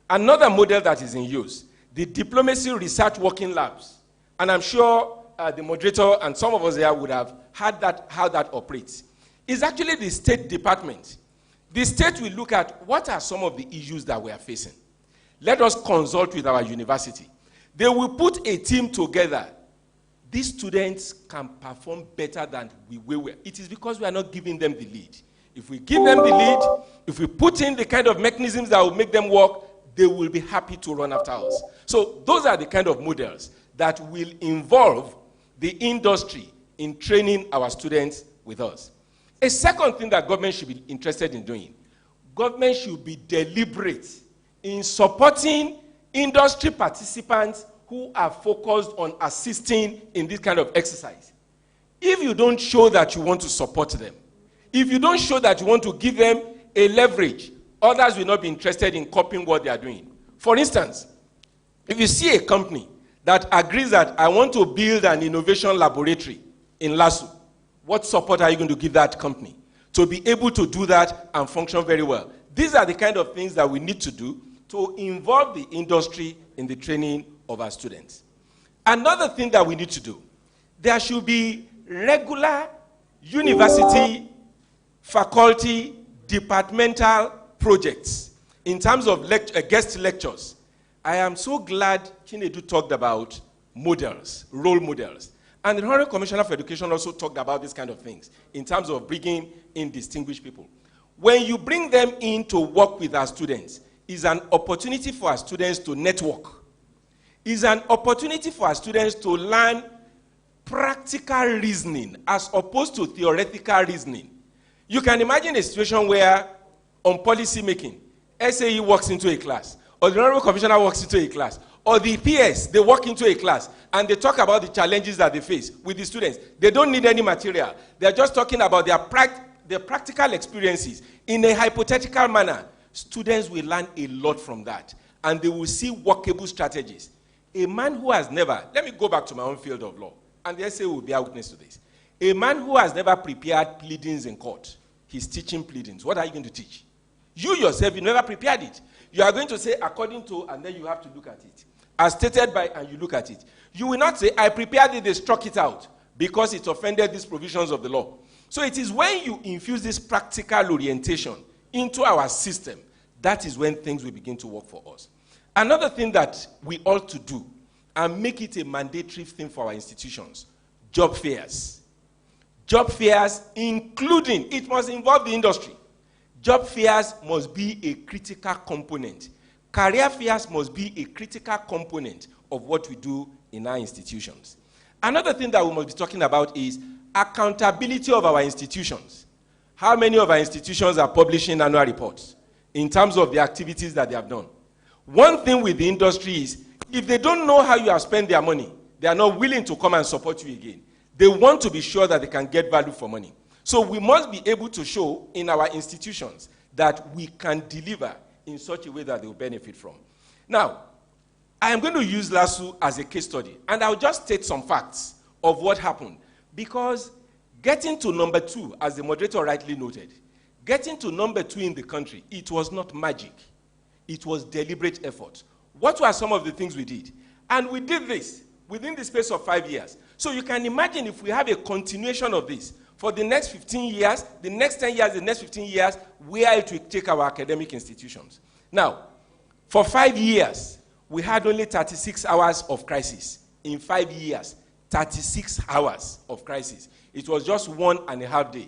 Another model that is in use, the diplomacy research working labs. And I'm sure the moderator and some of us here would have heard how that operates. It's actually the State Department. The state will look at what are some of the issues that we are facing. Let us consult with our university. They will put a team together. These students can perform better than we were. It is because we are not giving them the lead. If we give them the lead, if we put in the kind of mechanisms that will make them work, they will be happy to run after us. So those are the kind of models that will involve the industry in training our students with us. A second thing that government should be interested in doing, government should be deliberate in supporting industry participants who are focused on assisting in this kind of exercise. If you don't show that you want to support them, if you don't show that you want to give them a leverage, others will not be interested in copying what they are doing. For instance, if you see a company that agrees that I want to build an innovation laboratory in LASU, what support are you going to give that company to be able to do that and function very well? These are the kind of things that we need to do to involve the industry in the training of our students. Another thing that we need to do, there should be regular university, faculty, departmental projects in terms of guest lectures. I am so glad Chinedu talked about models, role models. And the Honorable Commissioner for Education also talked about these kind of things in terms of bringing in distinguished people. When you bring them in to work with our students, it's an opportunity for our students to network. It's an opportunity for our students to learn practical reasoning as opposed to theoretical reasoning. You can imagine a situation where on policy making, SAE walks into a class, or the Honorable Commissioner walks into a class, or the PS, they walk into a class, and they talk about the challenges that they face with the students. They don't need any material. They're just talking about their practical experiences in a hypothetical manner. Students will learn a lot from that, and they will see workable strategies. A man who has never, let me go back to my own field of law, and the SA will bear witness to this. A man who has never prepared pleadings in court, he's teaching pleadings. What are you going to teach? You yourself, you never prepared it. You are going to say according to, and then you have to look at it. As stated by, and you look at it. You will not say, I prepared it, they struck it out, because it offended these provisions of the law. So it is when you infuse this practical orientation into our system, that is when things will begin to work for us. Another thing that we ought to do, and make it a mandatory thing for our institutions, job fairs. Job fairs, including, it must involve the industry. Job fairs must be a critical component. Career fairs must be a critical component of what we do in our institutions. Another thing that we must be talking about is accountability of our institutions. How many of our institutions are publishing annual reports in terms of the activities that they have done? One thing with the industry is, if they don't know how you have spent their money, they are not willing to come and support you again. They want to be sure that they can get value for money. So we must be able to show in our institutions that we can deliver in such a way that they will benefit from. Now, I am going to use LASU as a case study, and I'll just state some facts of what happened. Because getting to number 2, as the moderator rightly noted, getting to number 2 in the country, it was not magic. It was deliberate effort. What were some of the things we did? And we did this within the space of 5 years. So you can imagine if we have a continuation of this for the next 15 years, the next 10 years, the next 15 years, where it will take our academic institutions. Now, for 5 years, we had only 36 hours of crisis. In 5 years, 36 hours of crisis. It was just 1.5 days.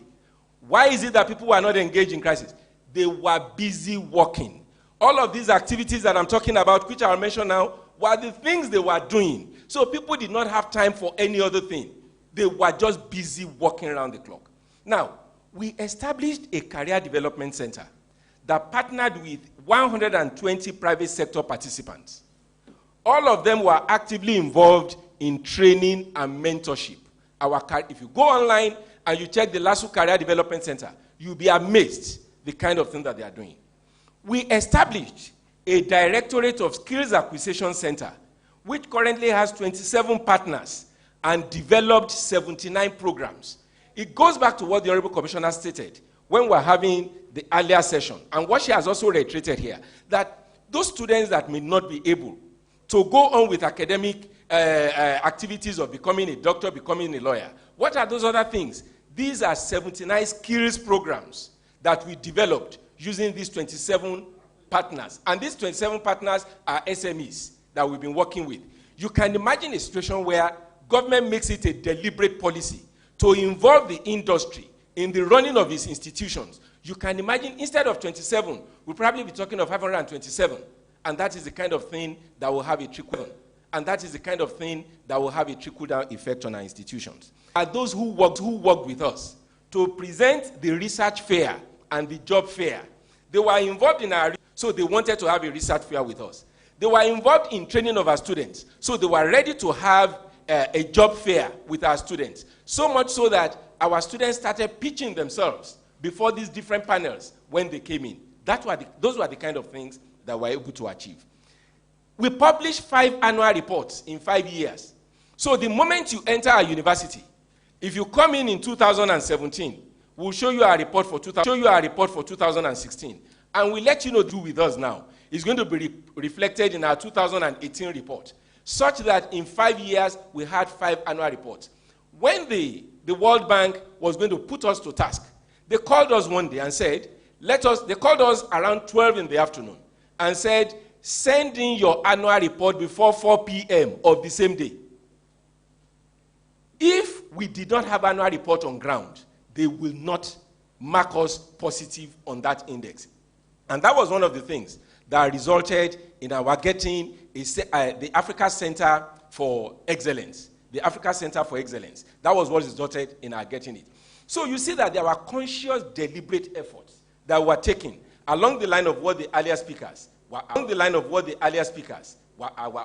Why is it that people were not engaged in crisis? They were busy working. All of these activities that I'm talking about, which I'll mention now, were the things they were doing. So people did not have time for any other thing. They were just busy working around the clock. Now, we established a career development center that partnered with 120 private sector participants. All of them were actively involved in training and mentorship. If you go online and you check the LASU Career Development Center, you'll be amazed the kind of thing that they are doing. We established a Directorate of Skills Acquisition Center, which currently has 27 partners and developed 79 programs. It goes back to what the Honorable Commissioner stated when we were having the earlier session, and what she has also reiterated here, that those students that may not be able to go on with academic activities of becoming a doctor, becoming a lawyer, what are those other things? These are 79 skills programs that we developed using these 27 partners. And these 27 partners are SMEs that we've been working with. You can imagine a situation where government makes it a deliberate policy to involve the industry in the running of its institutions. You can imagine, instead of 27, we'll probably be talking of 527. And that is the kind of thing that will have a trickle-down. And that is the kind of thing that will have a trickle-down effect on our institutions. Those who worked with us to present the research fair and the job fair. They were involved in our, so they wanted to have a research fair with us. They were involved in training of our students, so they were ready to have a job fair with our students. So much so that our students started pitching themselves before these different panels when they came in. Those were the kind of things that we were able to achieve. We published 5 annual reports in 5 years. So the moment you enter a university, if you come in 2017, we'll show you a report for 2016, and we'll let you know do with us now. It's going to be reflected in our 2018 report, such that in 5 years we had 5 annual reports. When the World Bank was going to put us to task, they called us one day and said, they called us around 12 in the afternoon and said, send in your annual report before 4 p.m. of the same day. If we did not have annual report on ground, they will not mark us positive on that index. And that was one of the things that resulted in our getting the Africa Center for Excellence. The Africa Center for Excellence. That was what resulted in our getting it. So you see that there were conscious, deliberate efforts that were taken along the line of what the earlier speakers were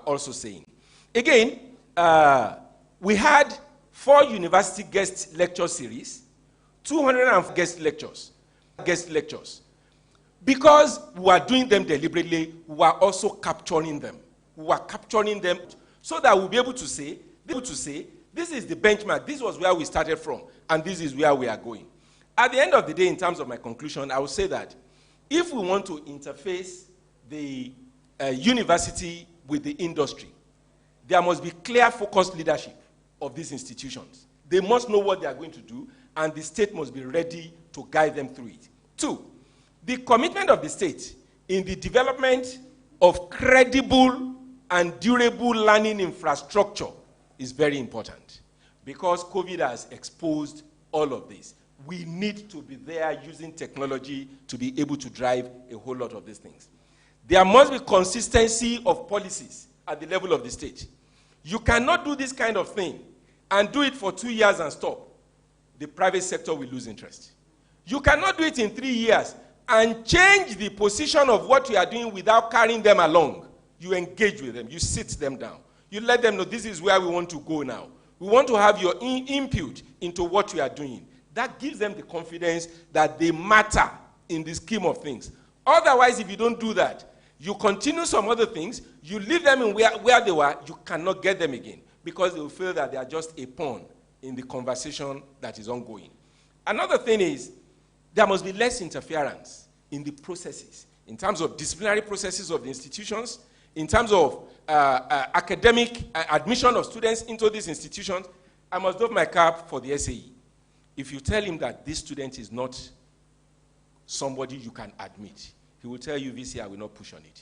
also saying. Again, we had 4 university guest lecture series, 200 guest lectures. Because we are doing them deliberately, we are also capturing them. We are capturing them so that we'll be able to say, this is the benchmark, this was where we started from, and this is where we are going. At the end of the day, in terms of my conclusion, I will say that if we want to interface the university with the industry, there must be clear, focused leadership of these institutions. They must know what they are going to do, and the state must be ready to guide them through it. 2, the commitment of the state in the development of credible and durable learning infrastructure is very important, because COVID has exposed all of this. We need to be there using technology to be able to drive a whole lot of these things. There must be consistency of policies at the level of the state. You cannot do this kind of thing and do it for 2 years and stop. The private sector will lose interest. You cannot do it in 3 years and change the position of what you are doing without carrying them along. You engage with them. You sit them down. You let them know this is where we want to go now. We want to have your input into what we are doing. That gives them the confidence that they matter in the scheme of things. Otherwise, if you don't do that, you continue some other things, you leave them in where they were, you cannot get them again, because they will feel that they are just a pawn in the conversation that is ongoing. Another thing is, there must be less interference in the processes, in terms of disciplinary processes of the institutions, in terms of academic admission of students into these institutions. I must doff my cap for the SAE. If you tell him that this student is not somebody you can admit, he will tell you, VC, I will not push on it.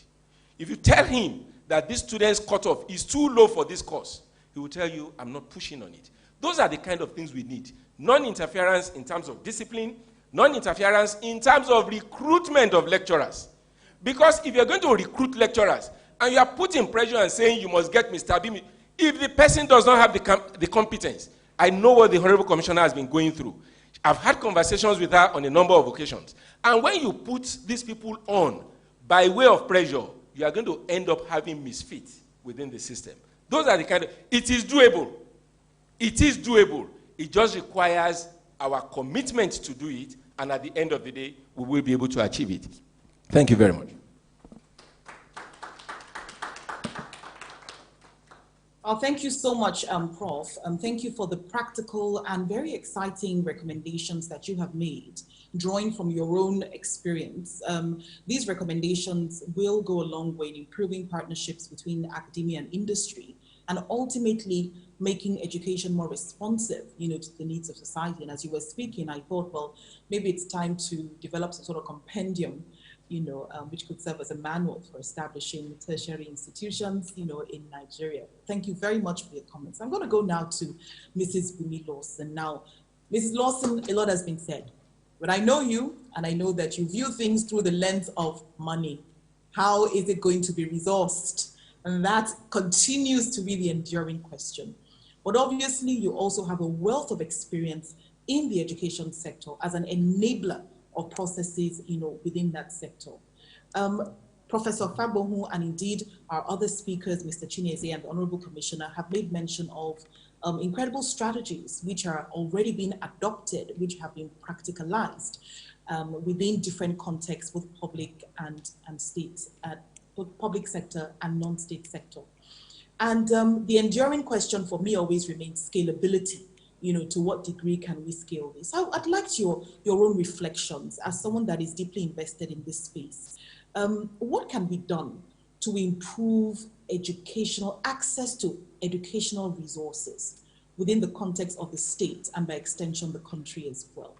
If you tell him that this student's cutoff is too low for this course, he will tell you, I'm not pushing on it. Those are the kind of things we need. Non-interference in terms of discipline, non-interference in terms of recruitment of lecturers. Because if you're going to recruit lecturers, and you are putting pressure and saying you must get Mr. B, if the person does not have the competence, I know what the Honorable Commissioner has been going through. I've had conversations with her on a number of occasions. And when you put these people on by way of pressure, you are going to end up having misfits within the system. Those are the kind of, it is doable. It is doable. It just requires our commitment to do it, and at the end of the day, we will be able to achieve it. Thank you very much. Thank you so much, Prof. Thank you for the practical and very exciting recommendations that you have made, drawing from your own experience. These recommendations will go a long way in improving partnerships between academia and industry, and ultimately making education more responsive, to the needs of society. And as you were speaking, I thought, well, maybe it's time to develop some sort of compendium, which could serve as a manual for establishing tertiary institutions, in Nigeria. Thank you very much for your comments. I'm going to go now to Mrs. Bumi Lawson. Now, Mrs. Lawson, a lot has been said. But I know you, and I know that you view things through the lens of money. How is it going to be resourced? And that continues to be the enduring question. But obviously, you also have a wealth of experience in the education sector as an enabler of processes, within that sector. Professor Fabohu and indeed our other speakers, Mr. Chinese and the Honorable Commissioner, have made mention of incredible strategies which are already being adopted, which have been practicalized within different contexts, both public and state, both public sector and non-state sector. And the enduring question for me always remains scalability. To what degree can we scale this? I'd like your own reflections as someone that is deeply invested in this space. What can be done to improve educational access to educational resources within the context of the state and by extension the country as well?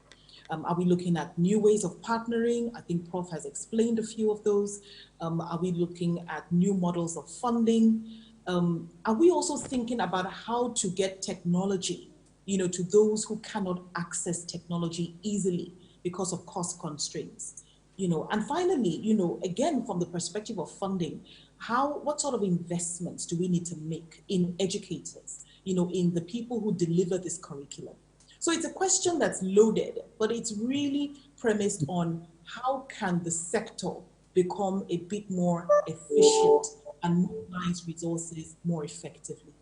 Are we looking at new ways of partnering? I think Prof has explained a few of those. Are we looking at new models of funding? Are we also thinking about how to get technology, to those who cannot access technology easily because of cost constraints? And finally, again, from the perspective of funding, what sort of investments do we need to make in educators, in the people who deliver this curriculum? So it's a question that's loaded, but it's really premised on how can the sector become a bit more efficient and mobilize resources more effectively.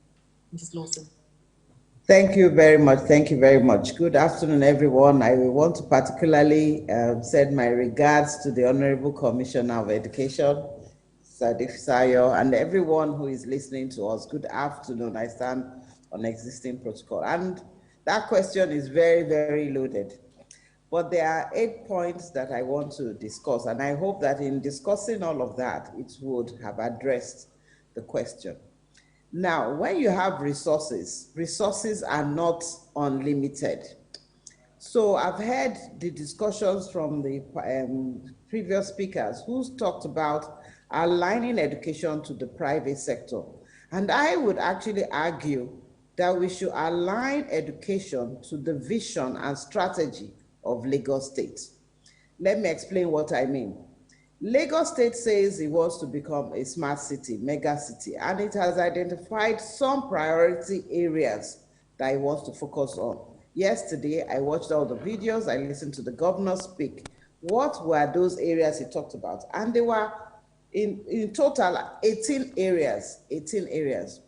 Mrs. Lawson. Thank you very much. Thank you very much. Good afternoon, everyone. I want to particularly send my regards to the Honorable Commissioner of Education, Sadiq Sayo, and everyone who is listening to us. Good afternoon. I stand on existing protocol. And that question is very, very loaded. But there are 8 points that I want to discuss, and I hope that in discussing all of that, it would have addressed the question. Now, when you have resources, resources are not unlimited. So I've heard the discussions from the previous speakers who talked about aligning education to the private sector. And I would actually argue that we should align education to the vision and strategy of Lagos State. Let me explain what I mean. Lagos State says it wants to become a smart city, mega city, and it has identified some priority areas that it wants to focus on. Yesterday, I watched all the videos, I listened to the governor speak. What were those areas he talked about? And they were in total 18 areas, 18 areas.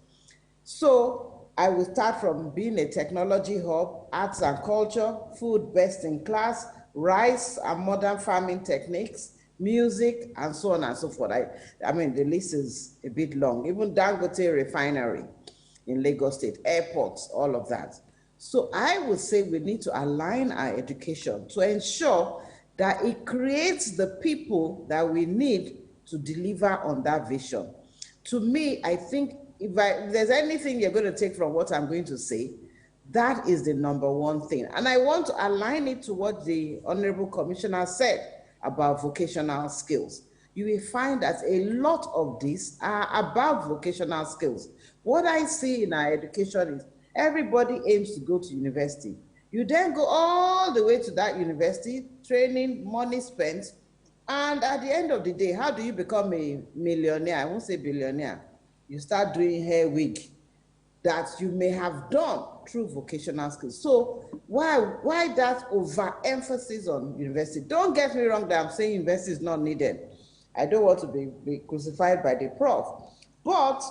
So I will start from being a technology hub, arts and culture, food best in class, rice and modern farming techniques, music, and so on and so forth. I mean, the list is a bit long. Even Dangote refinery in Lagos State, airports, all of that. So I would say we need to align our education to ensure that it creates the people that we need to deliver on that vision. To me, I think if there's anything you're going to take from what I'm going to say, that is the number one thing. And I want to align it to what the Honorable Commissioner said about vocational skills. You will find that a lot of these are about vocational skills. What I see in our education is everybody aims to go to university. You then go all the way to that university, training, money spent, and at the end of the day, how do you become a millionaire? I won't say billionaire. You start doing hair wig that you may have done through vocational skills. So why that overemphasis on university? Don't get me wrong that I'm saying university is not needed. I don't want to be crucified by the prof. But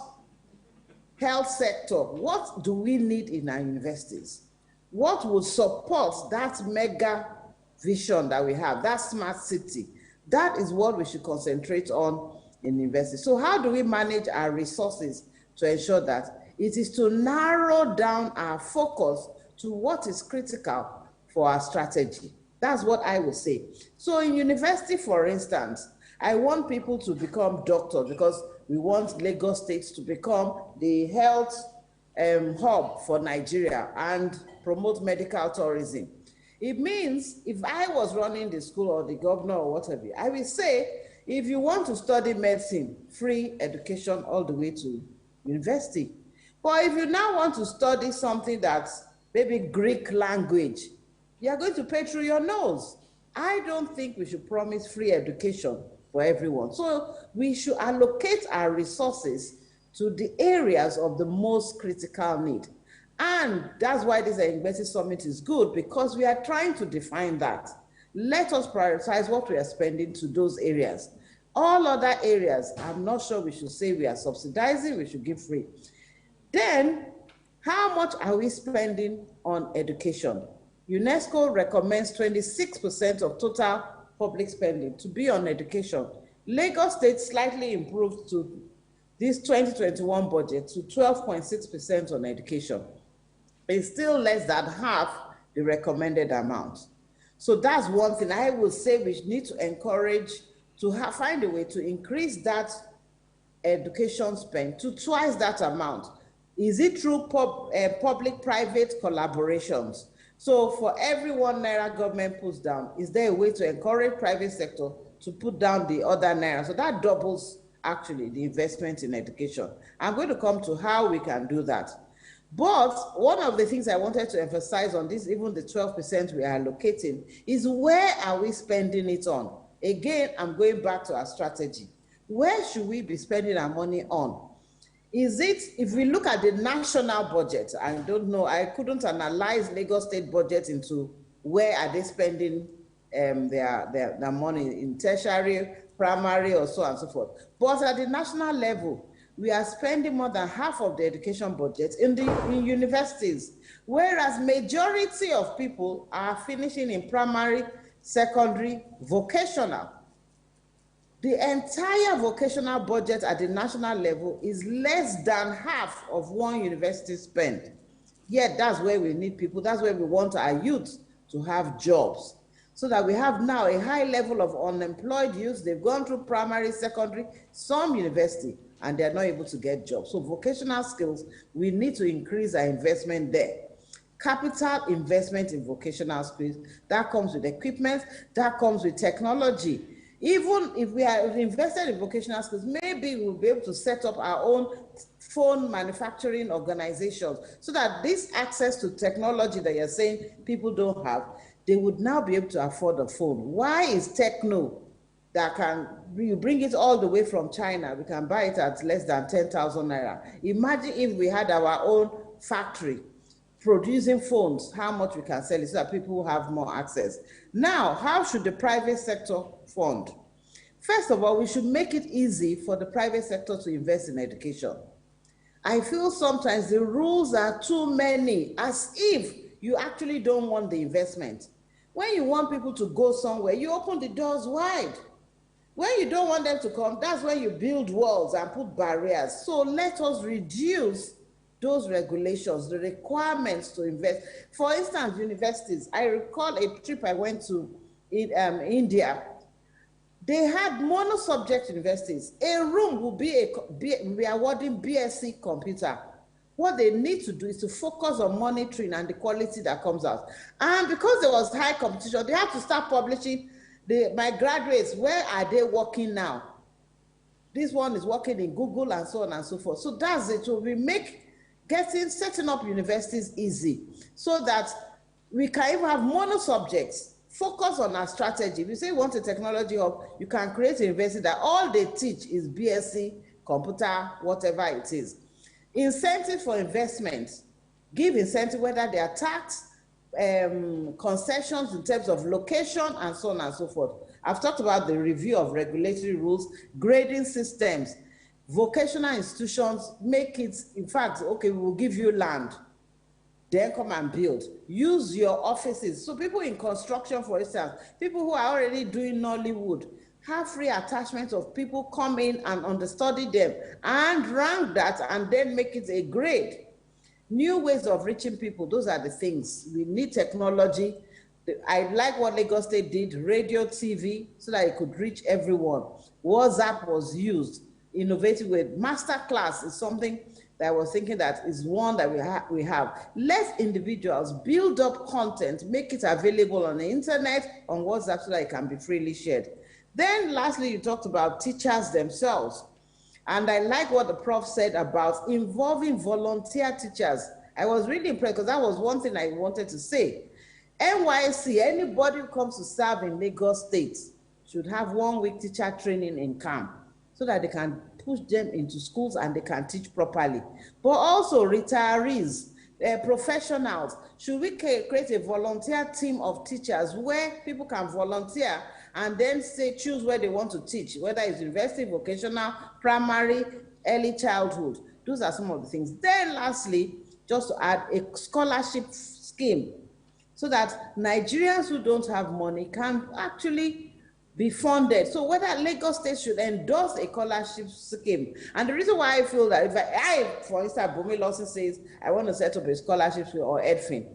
health sector, what do we need in our universities? What would support that mega vision that we have, that smart city? That is what we should concentrate on in university. So how do we manage our resources to ensure that it is to narrow down our focus to what is critical for our strategy? That's what I would say. So in university, for instance, I want people to become doctors because we want Lagos State to become the health hub for Nigeria and promote medical tourism. It means if I was running the school or the governor or whatever, I will say, if you want to study medicine, free education all the way to university. But if you now want to study something that's maybe Greek language, you're going to pay through your nose. I don't think we should promise free education for everyone. So we should allocate our resources to the areas of the most critical need. And that's why this University Summit is good, because we are trying to define that. Let us prioritize what we are spending to those areas. All other areas, I'm not sure we should say we are subsidizing, we should give free. Then, how much are we spending on education? UNESCO recommends 26% of total public spending to be on education. Lagos State slightly improved to this 2021 budget to 12.6% on education. It's still less than half the recommended amount. So that's one thing I would say we need to encourage to find a way to increase that education spend to twice that amount. Is it through public-private collaborations? So for every ₦1 government puts down, is there a way to encourage private sector to put down the other naira? So that doubles actually the investment in education. I'm going to come to how we can do that. But one of the things I wanted to emphasize on this, even the 12% we are allocating, is where are we spending it on? Again, I'm going back to our strategy. Where should we be spending our money on? Is it, if we look at the national budget, I don't know, I couldn't analyze Lagos State budget into where are they spending their money in tertiary, primary, or so and so forth. But at the national level, we are spending more than half of the education budget in universities, whereas majority of people are finishing in primary, secondary, vocational. The entire vocational budget at the national level is less than half of one university spend. Yet that's where we need people, that's where we want our youth to have jobs. So that we have now a high level of unemployed youth. They've gone through primary, secondary, some university, and they're not able to get jobs. So vocational skills, we need to increase our investment there. Capital investment in vocational skills, that comes with equipment, that comes with technology. Even if we are invested in vocational skills, maybe we'll be able to set up our own phone manufacturing organizations so that this access to technology that you're saying people don't have, they would now be able to afford a phone. Why is techno that you bring it all the way from China, we can buy it at less than 10,000 naira. Imagine if we had our own factory producing phones, how much we can sell it so that people have more access. Now, how should the private sector fund? First of all, we should make it easy for the private sector to invest in education. I feel sometimes the rules are too many, as if you actually don't want the investment. When you want people to go somewhere, you open the doors wide. When you don't want them to come, that's when you build walls and put barriers. So let us reduce those regulations, the requirements to invest. For instance, universities, I recall a trip I went to in India. They had mono-subject universities. A room will be awarding BSc computer. What they need to do is to focus on monitoring and the quality that comes out. And because there was high competition, they had to start publishing my graduates, where are they working now? This one is working in Google and so on and so forth. So that's it. So we make setting up universities easy so that we can even have mono subjects, focus on our strategy. If you say you want a technology hub, you can create a university that all they teach is BSc, computer, whatever it is. Incentive for investment, give incentive whether they are tax, concessions in terms of location and so on and so forth. I've talked about the review of regulatory rules, grading systems, vocational institutions, make it, in fact, okay, we will give you land, then come and build. Use your offices. So people in construction, for instance, people who are already doing Nollywood, have free attachment of people come in and understudy them and rank that and then make it a grade. New ways of reaching people, those are the things. We need technology. I like what Lagos State did, radio, TV, so that it could reach everyone. WhatsApp was used, innovative with masterclass is something that I was thinking that is one that we have. Let individuals build up content, make it available on the internet, on WhatsApp, so that it can be freely shared. Then lastly, you talked about teachers themselves. And I like what the prof said about involving volunteer teachers. I was really impressed because that was one thing I wanted to say. NYSC, anybody who comes to serve in Lagos State should have 1 week teacher training in camp so that they can push them into schools and they can teach properly. But also retirees, professionals, should we create a volunteer team of teachers where people can volunteer and then say choose where they want to teach, whether it's university, vocational, primary, early childhood. Those are some of the things. Then lastly, just to add a scholarship scheme so that Nigerians who don't have money can actually be funded. So whether Lagos State should endorse a scholarship scheme. And the reason why I feel that if I for instance, Bumi Lawson says, I want to set up a scholarship scheme or EdFin,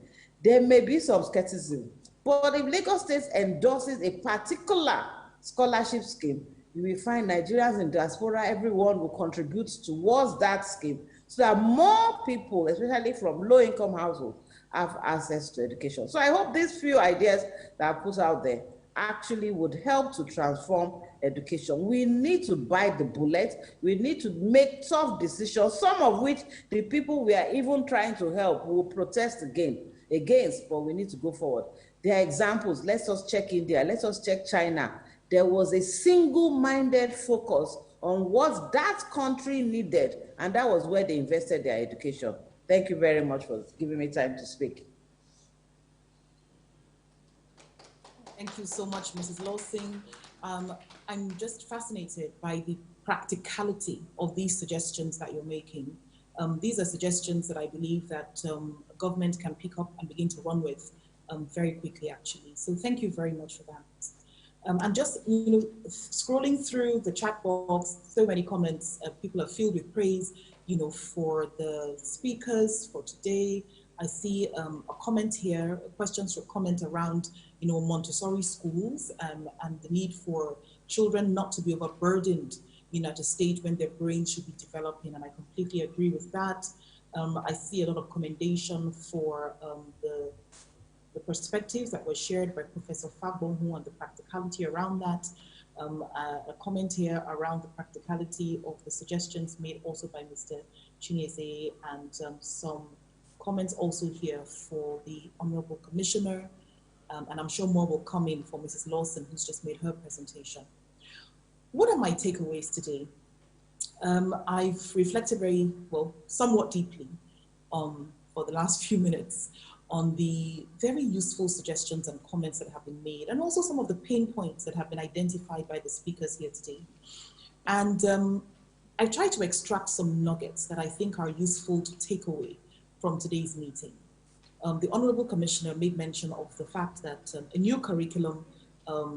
there may be some skepticism. But if Lagos State endorses a particular scholarship scheme, you will find Nigerians in diaspora, everyone will contribute towards that scheme so that more people, especially from low-income households, have access to education. So I hope these few ideas that are put out there actually would help to transform education. We need to bite the bullet. We need to make tough decisions, some of which the people we are even trying to help will protest against, but we need to go forward. There are examples. Let's just check India. Let's just check China. There was a single-minded focus on what that country needed, and that was where they invested their education. Thank you very much for giving me time to speak. Thank you so much, Mrs. Lawson. I'm just fascinated by the practicality of these suggestions that you're making. These are suggestions that I believe that government can pick up and begin to run with very quickly, actually. So thank you very much for that. And just, scrolling through the chat box, so many comments, people are filled with praise, for the speakers for today. I see a comment here, questions or comment around, Montessori schools and the need for children not to be overburdened, at a stage when their brains should be developing, and I completely agree with that. I see a lot of commendation for the perspectives that were shared by Professor Fagbonhu and the practicality around that. A comment here around the practicality of the suggestions made also by Mr. Chinese, and some comments also here for the Honorable Commissioner, and I'm sure more will come in for Mrs. Lawson, who's just made her presentation. What are my takeaways today? I've reflected somewhat deeply for the last few minutes on the very useful suggestions and comments that have been made, and also some of the pain points that have been identified by the speakers here today. And I've tried to extract some nuggets that I think are useful to take away from today's meeting. The Honorable Commissioner made mention of the fact that a new curriculum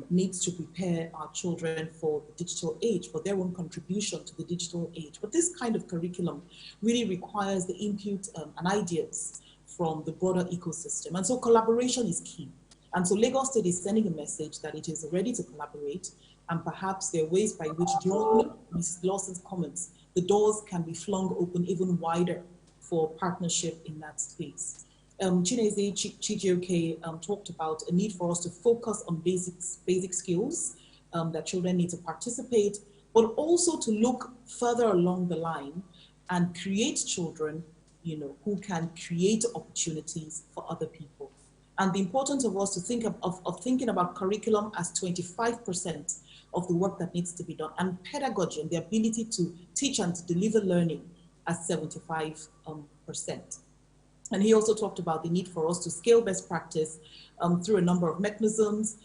needs to prepare our children for the digital age, for their own contribution to the digital age. But this kind of curriculum really requires the input and ideas from the broader ecosystem. And so collaboration is key. And so Lagos State is sending a message that it is ready to collaborate, and perhaps there are ways by which, during Ms. Lawson's comments, the doors can be flung open even wider for partnership in that space. Chineze Chijioke talked about a need for us to focus on basic skills that children need to participate, but also to look further along the line and create children, who can create opportunities for other people. And the importance of us to think of thinking about curriculum as 25% of the work that needs to be done, and pedagogy and the ability to teach and to deliver learning as 75%. And he also talked about the need for us to scale best practice through a number of mechanisms.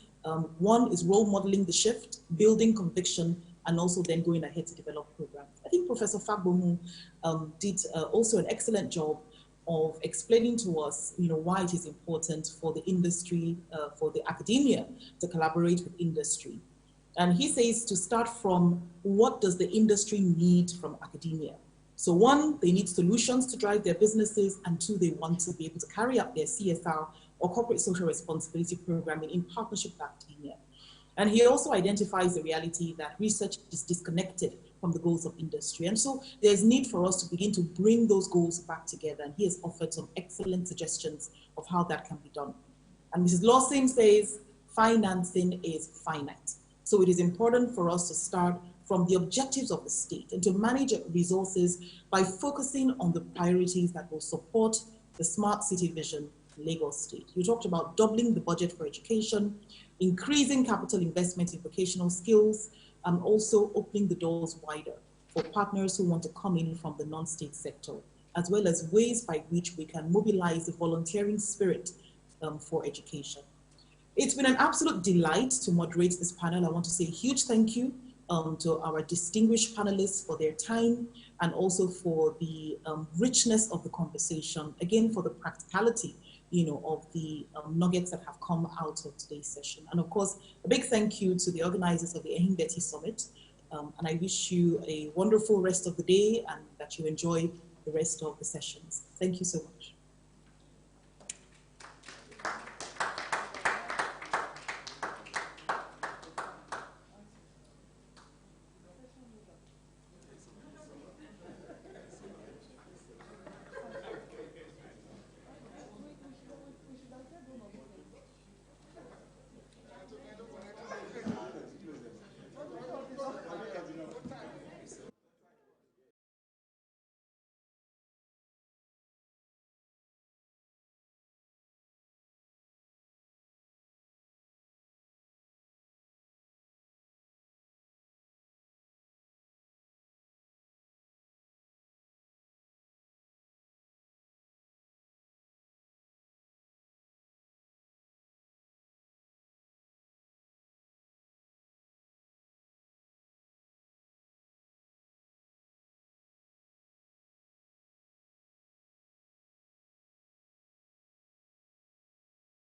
One is role modeling the shift, building conviction, and also then going ahead to develop programs. I think Professor Fagbonhu did also an excellent job of explaining to us, why it is important for the industry, for the academia to collaborate with industry. And he says to start from what does the industry need from academia? So one, they need solutions to drive their businesses, and two, they want to be able to carry out their CSR or corporate social responsibility programming in partnership with academia. And he also identifies the reality that research is disconnected from the goals of industry. And so there's need for us to begin to bring those goals back together. And he has offered some excellent suggestions of how that can be done. And Mrs. Lawson says, financing is finite. So it is important for us to start from the objectives of the state and to manage resources by focusing on the priorities that will support the smart city vision Lagos State. You talked about doubling the budget for education, increasing capital investment in vocational skills, and also opening the doors wider for partners who want to come in from the non-state sector, as well as ways by which we can mobilize the volunteering spirit for education. It's been an absolute delight to moderate this panel. I want to say a huge thank you to our distinguished panelists for their time and also for the richness of the conversation, again, for the practicality, of the nuggets that have come out of today's session. And of course, a big thank you to the organizers of the Ehimbeti Summit. And I wish you a wonderful rest of the day and that you enjoy the rest of the sessions. Thank you so much.